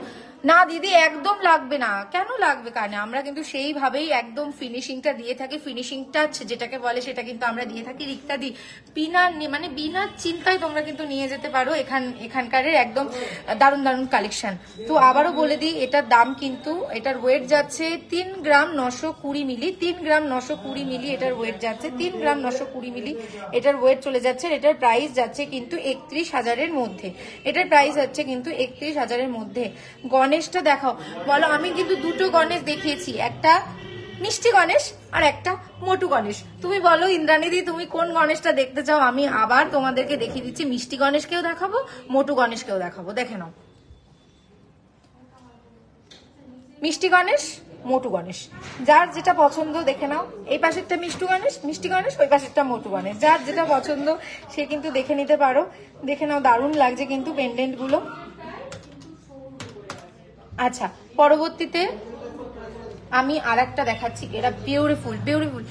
Speaker 2: না দিদি, একদম লাগবে না। কেন লাগবে কানে? আমরা কিন্তু সেইভাবেই একদম ফিনিশিংটা দিয়ে থাকি। ফিনিশিং টাচ যেটাকে বলে সেটা কিন্তু আমরা দিয়ে থাকি। রিক্তা দি, বিনা চিন্তায় তোমরা কিন্তু নিয়ে যেতে পারো এখানকার একদম দারুণ দারুণ কালেকশন। তো আবারও বলে দিই, এটার দাম কিন্তু, এটার ওয়েট যাচ্ছে 3 গ্রাম 920 মিলি, 3 গ্রাম 920 মিলি এটার ওয়েট যাচ্ছে, 3 গ্রাম 920 মিলি এটার ওয়েট চলে যাচ্ছে। এটার প্রাইস যাচ্ছে কিন্তু 31,000-এর মধ্যে। এটার প্রাইস যাচ্ছে কিন্তু 31,000-এর মধ্যে। গণেশটা দেখাও, বলো। আমি কিন্তু দুটো গণেশ দেখিয়েছি, একটা মিষ্টি গণেশ আর একটা মোটু গণেশ। তুমি বলো ইন্দ্রাণীদি, তুমি কোন গণেশটা দেখতে চাও? আমি আবার তোমাদেরকে দেখিয়ে দিচ্ছি, মিষ্টি গণেশকেও দেখাবো, মোটু গণেশকেও দেখাবো। দেখে নাও, মিষ্টি গণেশ, মোটু গণেশ, যার যেটা পছন্দ দেখে নাও। এই পাশেরটা মিষ্টি গণেশ, ওই পাশেরটা মোটু গণেশ, যার যেটা পছন্দ সে কিন্তু দেখে নিতে পারো। দেখে নাও, দারুণ লাগছে কিন্তু পেন্ডেন্ট গুলো। আচ্ছা, পরবর্তীতে আমি আরেকটা দেখাচ্ছি, এটা বিউটিফুল বিউটিফুল।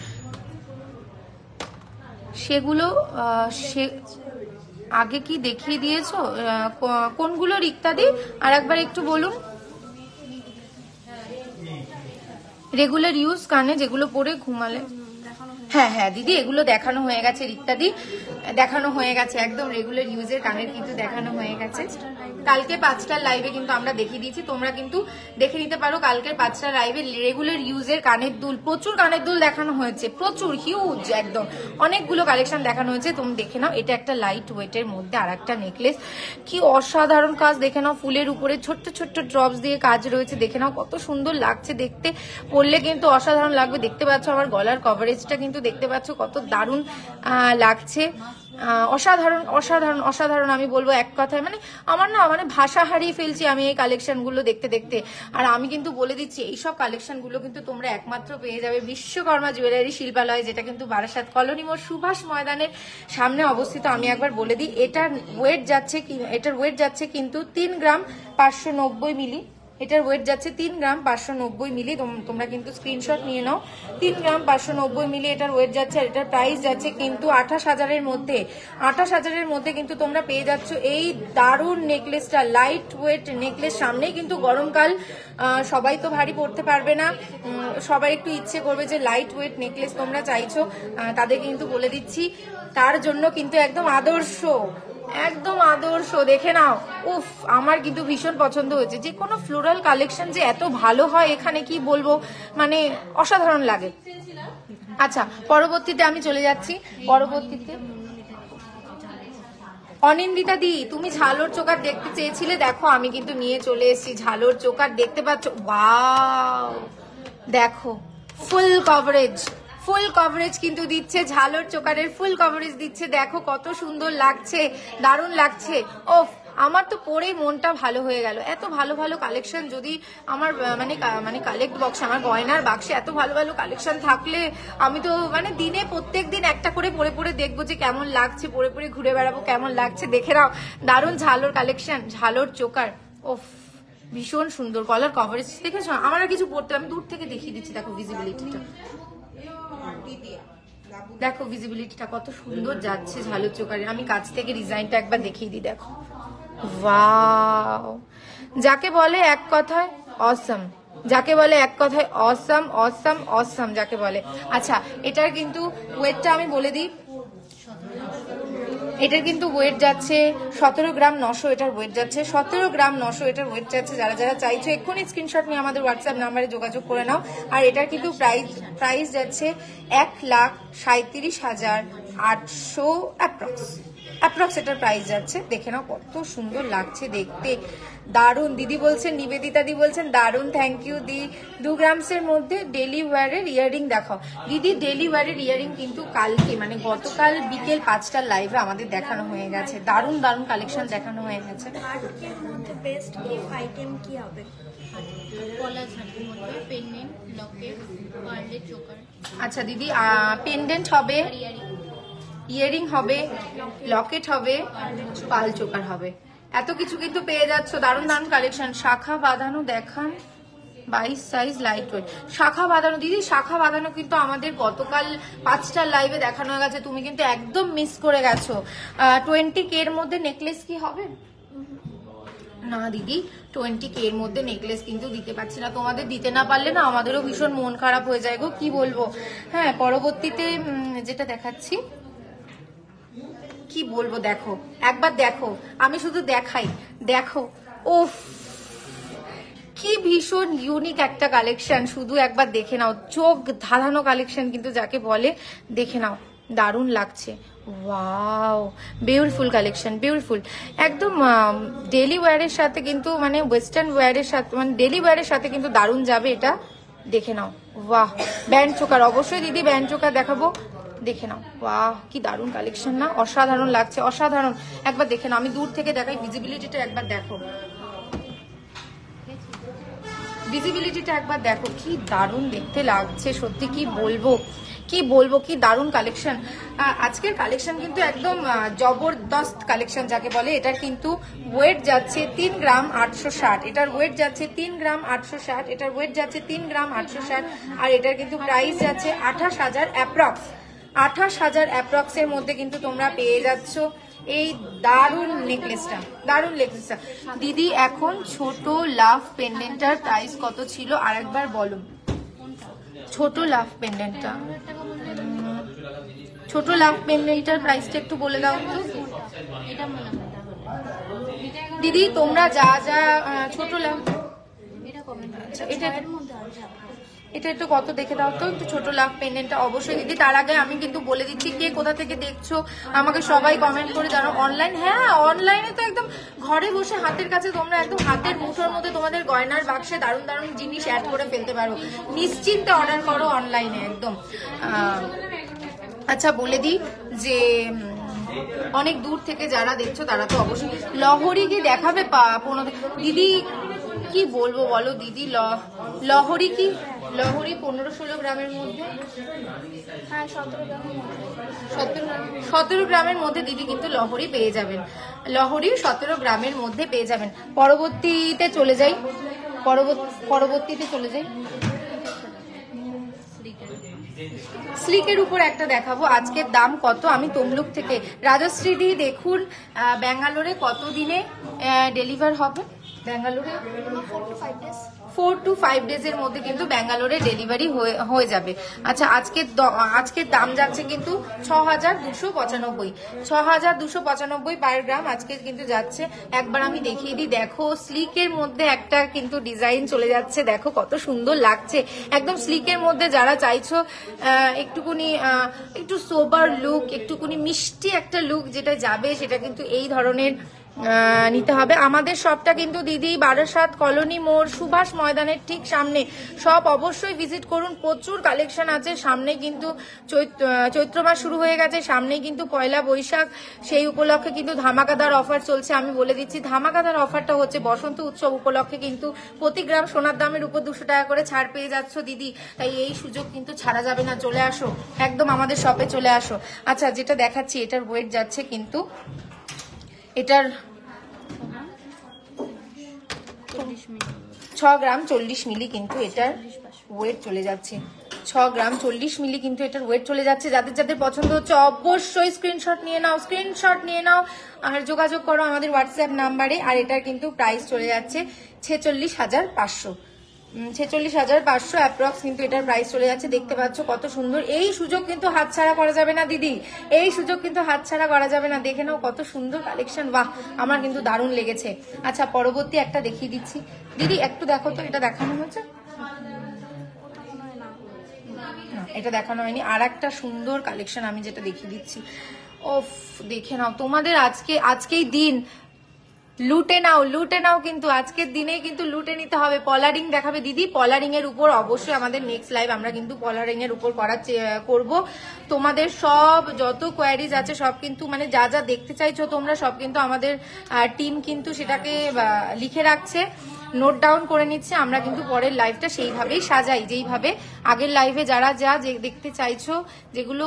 Speaker 2: সেগুলো আগে কি দেখিয়ে দিয়েছো? কোনগুলো রিক্তাদি আর একবার একটু বলুন। রেগুলার ইউজ কানে যেগুলো পরে ঘুমালে, হ্যাঁ হ্যাঁ দিদি এগুলো দেখানো হয়ে গেছে, রিক্তাদি দেখানো হয়ে গেছে, একদম রেগুলার ইউজের কানের কিন্তু দেখানো হয়ে গেছে। কালকে 5টার লাইভে কিন্তু আমরা দেখিয়ে দিয়েছি, তোমরা কিন্তু দেখে নিতে পারো। কালকের 5টার লাইভে রেগুলার ইউজের কানের দুল, প্রচুর কানের দুল দেখানো হয়েছে, প্রচুর হিউজ, একদম অনেকগুলো কালেকশন দেখানো হয়েছে, তুমি দেখে নাও। এটা একটা লাইট ওয়েটের মধ্যে আর একটা নেকলেস, কি অসাধারণ কাজ, দেখে নাও। ফুলের উপরে ছোট্ট ছোট্ট ড্রপস দিয়ে কাজ রয়েছে, দেখে নাও কত সুন্দর লাগছে দেখতে, পরলে কিন্তু অসাধারণ লাগবে। দেখতে পাচ্ছ আমার গলার কভারেজটা কিন্তু দেখতে পাচ্ছ কত দারুণ লাগছে, অসাধারণ অসাধারণ অসাধারণ। আমি বলবো এক কথায়, মানে আমার না মানে ভাষা হারিয়ে ফেলছি আমি এই কালেকশন গুলো দেখতে দেখতে। আর আমি কিন্তু বলে দিচ্ছি এইসব কালেকশন গুলো কিন্তু তোমরা একমাত্র পেয়ে যাবে বিশ্বকর্মা জুয়েলারি শিল্পালয়, যেটা কিন্তু বারাসাত কলোনি মোড় সুভাষ ময়দানের সামনে অবস্থিত। আমি একবার বলে দিই, এটার ওয়েট যাচ্ছে কিন্তু 3 গ্রাম 590 মিলি। এটার ওয়েট যাচ্ছে 3 গ্রাম 590 মিলি। তোমরা কিন্তু স্ক্রিনশট নিয়ে নাও। 3 গ্রাম 590 মিলি এটার ওয়েট যাচ্ছে। আর এটার প্রাইস যাচ্ছে কিন্তু 28,000-এর মধ্যে। 28,000-এর মধ্যে কিন্তু তোমরা পেয়ে যাচ্ছ এই দারুণ নেকলেসটা, লাইট ওয়েট নেকলেস। সামনেই কিন্তু গরমকাল, সবাই তো ভারী পড়তে পারবে না, সবাই একটু ইচ্ছে করবে যে লাইট ওয়েট নেকলেস তোমরা চাইছো, তাদের কিন্তু বলে দিচ্ছি তার জন্য কিন্তু একদম আদর্শ, একদম আদর্শ। দেখে নাও, উফ আমার কিন্তু ভীষণ পছন্দ হয়েছে। যে কোনো ফ্লোরাল কালেকশন যে এত ভালো হয় এখানে কি বলবো, মানে অসাধারণ লাগে। আচ্ছা, পরবর্তীতে আমি চলে যাচ্ছি। পরবর্তীতে অনিন্দিতা দি, তুমি ঝালোর চোকার দেখতে চেয়েছিলে, দেখো আমি কিন্তু নিয়ে চলে এসেছি ঝালোর চোকার, দেখতে পাচ্ছ, ওয়াও দেখো ফুল কভারেজ কিন্তু দিচ্ছে, ঝালোর চোকারের ফুল কভারেজ দিচ্ছে, দেখো কত সুন্দর লাগছে, দারুণ লাগছে। ওফ আমার তো পরেই মনটা ভালো হয়ে গেল। এত ভালো ভালো কালেকশন যদি আমার মানে কালেক্ট বক্স, আমার গয়নার বাক্সে এত ভালো ভালো কালেকশন থাকলে আমি তো মানে দিনে প্রত্যেক দিন একটা করে পরে পরে দেখবো যে কেমন লাগছে, পরে পরে ঘুরে বেড়াবো কেমন লাগছে। দেখে নাও দারুণ ঝালোর কালেকশন, ঝালোর চোকার, ওফ ভীষণ সুন্দর। কলার কভারেজ দেখেছো, আমার আর কিছু পড়তে, আমি দূর থেকে দেখিয়ে দিচ্ছি। দেখো ভিজিবিলিটিটা, দেখো ভিজিবিলিটিটা কত সুন্দর যাচ্ছে ঝালোর চোকারে। আমি কাছ থেকে ডিজাইনটা একবার দেখিয়ে দিই, দেখো ওয়াও, যাকে বলে এক কথায় অসম, যাকে বলে এক কথায় অসম অসম অসম যাকে বলে। আচ্ছা, এটার কিন্তু ওয়েটটা আমি বলে দিই, এটার কিন্তু ওয়েট যাচ্ছে 17 গ্রাম 900, এটার ওয়েট যাচ্ছে 17 গ্রাম 900, এটার ওয়েট যাচ্ছে। যারা যারা চাইছো এক্ষুনি স্ক্রিনশট নিয়ে আমাদের হোয়াটসঅ্যাপ নাম্বারে যোগাযোগ করে নাও। আর এটার কিন্তু প্রাইস যাচ্ছে 1,37,800 অ্যাপ্রক্স এটার প্রাইস যাচ্ছে। দেখে নাও কত সুন্দর লাগছে দেখতে, দারুণ। দিদি বলছেন, নিবেদিতা দি বলছেন দারুণ, থ্যাংক ইউ দি। 2 গ্রামসের মধ্যে ডেলি ওয়্যারের ইয়াররিং দেখাও। দিদি ডেলি ওয়্যারের ইয়াররিং কিন্তু কালকে মানে গতকাল বিকেল 5টার লাইভে আমাদের দেখানো হয়ে গেছে, দারুণ দারুণ কালেকশন দেখানো হয়ে গেছে।
Speaker 3: হার্টের মধ্যে বেস্ট গিফট আইটেম কি হবে?
Speaker 4: গলা ঝাঁটির মধ্যে পেন্ডেন্ট, লকেট, পার্লের চোকার।
Speaker 2: আচ্ছা দিদি, পেন্ডেন্ট হবে, ইয়ারিং হবে, লকেট হবে, পাল চোকার হবে, এত কিছু কিন্তু পেয়ে যাচ্ছ। দারুণ দারুণ কালেকশন। শাখা বাঁধানো দেখান, 22 সাইজ লাইট ওয়েট। শাখা বাঁধানো দিদি, শাখা বাঁধানো কিন্তু আমাদের গতকাল 5টার লাইভে দেখানো হয়ে গেছে, তুমি কিন্তু একদম মিস করে গেছো। 20K এর মধ্যে নেকলেস কি হবে? না দিদি, 20K এর মধ্যে নেকলেস কিন্তু দিতে পারছি না। তোমাদের দিতে না পারলে না আমাদেরও ভীষণ মন খারাপ হয়ে যায় গো, কি বলবো। হ্যাঁ, পরবর্তীতে যেটা দেখাচ্ছি, কি বলবো, দেখো একবার দেখো, আমি শুধু দেখাই, দেখো ওফ কি ভীষণ ইউনিক একটা কালেকশন, শুধু একবার দেখে নাও, চোখ ধাঁধানো কালেকশন কিন্তু যাকে বলে, দেখে নাও দারুণ লাগছে। ওয়াও, বিউটিফুল কালেকশন, বিউটিফুল একদম। ডেলি ওয়্যারের সাথে কিন্তু মানে ওয়েস্টার্ন ওয়্যারের সাথে, মানে ডেলি ওয়্যারের সাথে কিন্তু দারুণ যাবে এটা, দেখে নাও। বাহ, ব্যান্ড চোকার, অবশ্যই দিদি ব্যান্ড চোকার দেখাবো, দেখে নাও। বাহ, কি দারুণ কালেকশন না, অসাধারণ লাগছে, অসাধারণ। একবার দেখে নাও, আমি দূর থেকে দেখাই, ভিজিবিলিটিটা একবার দেখো, ভিজিবিলিটিটা একবার দেখো, কি দারুণ দেখতে লাগছে, সত্যি কি বলবো কি দারুণ কালেকশন। আজকের কালেকশন কিন্তু একদম জবরদস্ত কালেকশন যাকে বলে। এটার কিন্তু ওয়েট যাচ্ছে 3 গ্রাম 860, এটার ওয়েট যাচ্ছে 3 গ্রাম 860, এটার ওয়েট যাচ্ছে 3 গ্রাম 860, আর এটার কিন্তু প্রাইস যাচ্ছে 28,000 অ্যাপ্রক্স। 28,000 অ্যাপ্রক্সের মধ্যে কিন্তু তোমরা পেয়ে যাচ্ছ এই দারুণ নেকলেসটা। দিদি এখন ছোট লাভ পেন্ডেন্টটার প্রাইস কত ছিল আরেকবার বলো। ছোট লাভ পেন্ডেন্টটা, ছোট লাভ পেন্ডেন্টটার প্রাইসটা একটু বলে দাও তো
Speaker 4: এটা মনে হয় তাহলে
Speaker 2: দিদি। তোমরা যা যা ছোট লাভ,
Speaker 4: এটা কমেন্ট
Speaker 2: আচ্ছা এটা
Speaker 3: এর মধ্যে আছে
Speaker 2: এটা একটু কত দেখে দাও তো, একটু ছোট লাভ পেন্ডেন্টটা অবশ্যই দিদি। তার আগে আমি কিন্তু বলে দিচ্ছি কে কোথা থেকে দেখছো আমাকে সবাই কমেন্ট করে জানাও। অনলাইন, হ্যাঁ অনলাইনে তো একদম ঘরে বসে হাতের কাছে তোমরা একদম হাতের মুঠোর মধ্যে তোমাদের গয়নার বাক্সে দারুণ দারুণ জিনিস অ্যাড করে ফেলতে পারো। নিশ্চিন্তে অর্ডার করো অনলাইনে একদম। আচ্ছা বলে দিই যে অনেক দূর থেকে যারা দেখছো তারা তো অবশ্যই লহরি কি দেখাবে দিদি, কি বলবো বলো দিদি। লহরি 15-16 গ্রামের মধ্যে,
Speaker 3: হ্যাঁ 17 গ্রামের মধ্যে
Speaker 2: 17 গ্রামের মধ্যে দিদি কিন্তু লহরি পেয়ে যাবেন। লহরি 17 গ্রামের মধ্যে পেয়ে যাবেন। পরবর্তীতে চলে যাই। স্লিকের উপর একটা দেখাবো। আজকের দাম কত, আমি তমলুক থেকে। রাজশ্রী দি দেখুন ব্যাঙ্গালোরে কত দিনে ডেলিভার হবে? ব্যাঙ্গালোরে 4 to 5 ডেজের মধ্যে কিন্তু ব্যাঙ্গালোরে ডেলিভারি হয়ে যাবে। আচ্ছা আজকের দাম যাচ্ছে কিন্তু 6,295 পার গ্রাম আজকে কিন্তু যাচ্ছে। একবার আমি দেখিয়ে দিই, দেখো স্লিকের মধ্যে একটা কিন্তু ডিজাইন চলে যাচ্ছে, দেখো কত সুন্দর লাগছে একদম স্লিকের মধ্যে। যারা চাইছো একটুকুনি একটু সোবার লুক, একটুকুনি মিষ্টি একটা লুক যেটা যাবে, সেটা কিন্তু এই ধরনের নিতে হবে। আমাদের শপটা কিন্তু দিদি বারাসাত কলোনি মোড় সুভাষ ময়দানের ঠিক সামনে। সব অবশ্যই ভিজিট করুন, প্রচুর কালেকশন আছে। সামনে কিন্তু চৈত্র মাস শুরু হয়ে গেছে, সামনে কিন্তু পয়লা বৈশাখ, সেই উপলক্ষে কিন্তু ধামাকাদার অফার চলছে। আমি বলে দিচ্ছি ধামাকাদার অফারটা হচ্ছে বসন্ত উৎসব উপলক্ষে কিন্তু প্রতি গ্রাম সোনার দামের উপর 200 টাকা করে ছাড় পেয়ে যাচ্ছ দিদি। তাই এই সুযোগ কিন্তু ছাড়া যাবে না, চলে আসো একদম আমাদের শপে চলে আসো। আচ্ছা যেটা দেখাচ্ছি এটার ওয়েট যাচ্ছে কিন্তু, এটার 6 গ্রাম 40 মিলি কিন্তু এটার ওয়েট চলে যাচ্ছে। 6 গ্রাম 40 মিলি কিন্তু এটার ওয়েট চলে যাচ্ছে। যাদের যাদের পছন্দ হচ্ছে অবশ্যই স্ক্রিনশট নিয়ে নাও আর যোগাযোগ করো আমাদের হোয়াটসঅ্যাপ নাম্বারে। আর এটার কিন্তু প্রাইস চলে যাচ্ছে 46,500, 46,500 অ্যাপ্রক্স কিন্তু এটার প্রাইস চলে যাচ্ছে। দেখতে পাচ্ছ কত সুন্দর। এই সুযোগ কিন্তু হাতছাড়া করা যাবে না দিদি, এই সুযোগ কিন্তু হাতছাড়া করা যাবে না। দেখে নাও কত সুন্দর কালেকশন, বাহ আমার কিন্তু দারুণ লেগেছে। আচ্ছা পরবর্তী একটা দেখিয়ে দিচ্ছি দিদি, একটু দেখো তো এটা দেখানো হচ্ছে না, এটা দেখানো হয়নি। আর একটা সুন্দর কালেকশন আমি যেটা দেখিয়ে দিচ্ছি, ওফ দেখে নাও তোমাদের আজকেই দিন লুটে নাও কিন্তু আজকের দিনে কিন্তু লুটে নিতে হবে। পলারিং দেখাবে দিদি, পলারিং এর উপর অবশ্যই আমাদের নেক্সট লাইভ আমরা কিন্তু পলারিং এর উপর করব। তোমাদের সব যত কোয়ারিজ আছে সব কিন্তু মানে যা যা দেখতে চাইছো তোমরা সব কিন্তু আমাদের টিম কিন্তু সেটাকে লিখে রাখছে, নোট ডাউন করে নিচ্ছে। আমরা কিন্তু পরের লাইভটা সেইভাবেই সাজাই, যেইভাবে আগের লাইভে যারা যা দেখতে চাইছো যেগুলো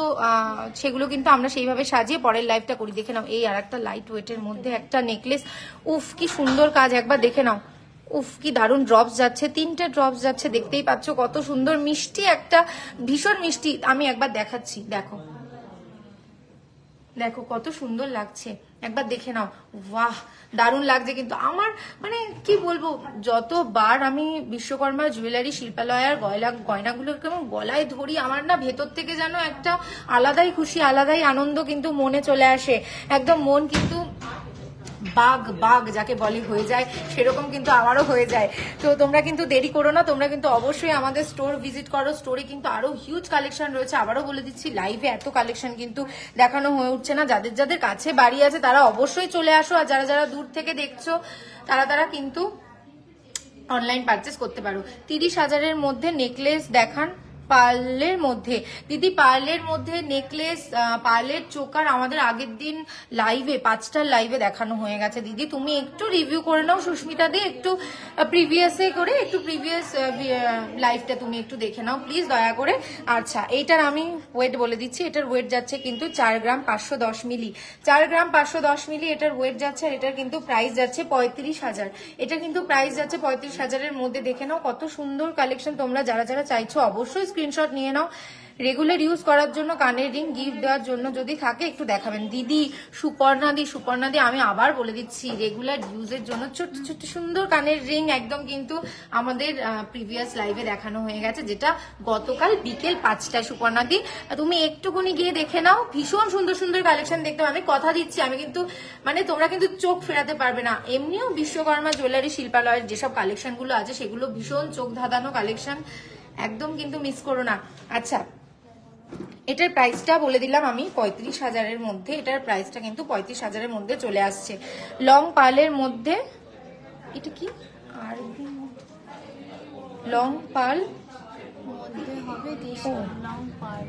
Speaker 2: সেগুলো কিন্তু আমরা সেইভাবে সাজিয়ে পরের লাইভটা করি। দেখে নাও এই আর একটা লাইট ওয়েটের মধ্যে একটা নেকলেস, উফ কি সুন্দর কাজ, একবার দেখে নাও। উফ কি দারুণ ড্রপস যাচ্ছে, 3টে ড্রপস যাচ্ছে, দেখতেই পাচ্ছ কত সুন্দর মিষ্টি একটা, ভীষণ মিষ্টি। আমি একবার দেখাচ্ছি, দেখো দেখো কত সুন্দর লাগছে, একবার দেখে নাও। বাহ দারুণ লাগছে কিন্তু আমার মানে কি বলবো, যতবার আমি বিশ্বকর্মা জুয়েলারি শিল্পালয়ের গয়নাগুলো কেমন গলায় ধরি আমার না ভেতর থেকে যেন একটা আলাদাই খুশি, আলাদাই আনন্দ কিন্তু মনে চলে আসে। একদম মন কিন্তু বাগ যাকে বলে হয়ে যায়, সেরকম কিন্তু আমারও হয়ে যায়। তো তোমরা কিন্তু দেরি করো না, তোমরা কিন্তু অবশ্যই আমাদের স্টোর ভিজিট করো। স্টোরে কিন্তু আরো হিউজ কালেকশন রয়েছে। আবারও বলে দিচ্ছি লাইভে এত কালেকশন কিন্তু দেখানো হয়ে উঠছে না। যাদের যাদের কাছে বাড়ি আছে তারা অবশ্যই চলে আসো, আর যারা যারা দূর থেকে দেখছো তারা কিন্তু অনলাইন পারচেস করতে পারো। 30,000-এর মধ্যে নেকলেস দেখান পার্লের মধ্যে দিদি, পার্লের মধ্যে নেকলেস, পার্লের চোকার আমাদের আগের দিন লাইভে 5টার লাইভে দেখানো হয়ে গেছে দিদি, তুমি একটু রিভিউ করে নাও সুস্মিতা দি, একটু প্রিভিয়াসে করে একটু প্রিভিয়াস লাইভটা তুমি একটু দেখে নাও প্লিজ দয়া করে। আচ্ছা, এইটার আমি ওয়েট বলে দিচ্ছি, এটার ওয়েট যাচ্ছে কিন্তু 4 গ্রাম 510 মিলি, 4 গ্রাম 510 মিলি এটার ওয়েট যাচ্ছে। আর এটার কিন্তু প্রাইস যাচ্ছে 35,000, এটা কিন্তু প্রাইস যাচ্ছে 35,000-এর মধ্যে। দেখে নাও কত সুন্দর কালেকশন, তোমরা যারা যারা চাইছো অবশ্যই স্ক্রিনশট নিয়ে নাও। রেগুলার ইউজ করার জন্য, কানের রিং গিফট দেওয়ার জন্য যদি থাকে একটু দেখাবেন দিদি। সুপর্ণাদি আমি আবার বলে দিচ্ছি, রেগুলার ইউজের জন্য ছোট্ট ছোট্ট সুন্দর কানের রিং একদম কিন্তু আমাদের প্রিভিয়াস লাইভে দেখানো হয়ে গেছে, যেটা গতকাল বিকেল 5টায়। সুপর্ণাদি তুমি একটুকুনি গিয়ে দেখে নাও, ভীষণ সুন্দর সুন্দর কালেকশন দেখতে পাবে। আমি কথা দিচ্ছি, আমি কিন্তু মানে তোমরা কিন্তু চোখ ফেরাতে পারবে না। এমনিও বিশ্বকর্মা জুয়েলারি শিল্পালয়ের যেসব কালেকশন গুলো আছে সেগুলো ভীষণ চোখ ধাঁধানো কালেকশন, একদম কিন্তু মিস করো না। আচ্ছা, এটার প্রাইসটা বলে দিলাম আমি 35,000-এর মধ্যে, এটার প্রাইসটা কিন্তু 35,000-এর মধ্যে চলে আসছে। লং পার্লের মধ্যে, এটা কি আর লং পার্ল
Speaker 3: মধ্যে হবে লং পার্ল,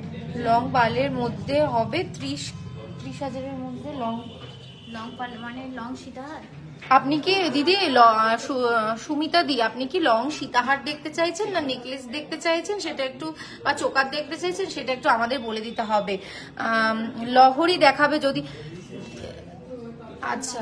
Speaker 2: লং পার্লের মধ্যে হবে 30,000-এর মধ্যে লং
Speaker 3: পার্ল মানে লং সীতাহার।
Speaker 2: আপনি কি দিদি সুমিতা দি, আপনি কি লং সীতাহার দেখতে চাইছেন না নেকলেস দেখতে চাইছেন সেটা একটু, বা চোকার দেখতে চাইছেন সেটা একটু আমাদের বলে দিতে হবে। লহরি দেখাবে যদি। আচ্ছা,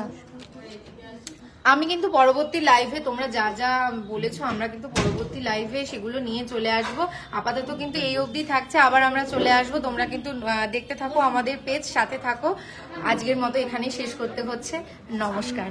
Speaker 2: আমি কিন্তু পরবর্তী লাইভে তোমরা যা যা বলেছো আমরা কিন্তু পরবর্তী লাইভে সেগুলো নিয়ে চলে আসব। আপাতত কিন্তু এই অবধি থাকছে, আবার আমরা চলে আসব। তোমরা কিন্তু দেখতে থাকো আমাদের পেজ, সাথে থাকো। আজকের মতো এখানেই শেষ করতে হচ্ছে। নমস্কার।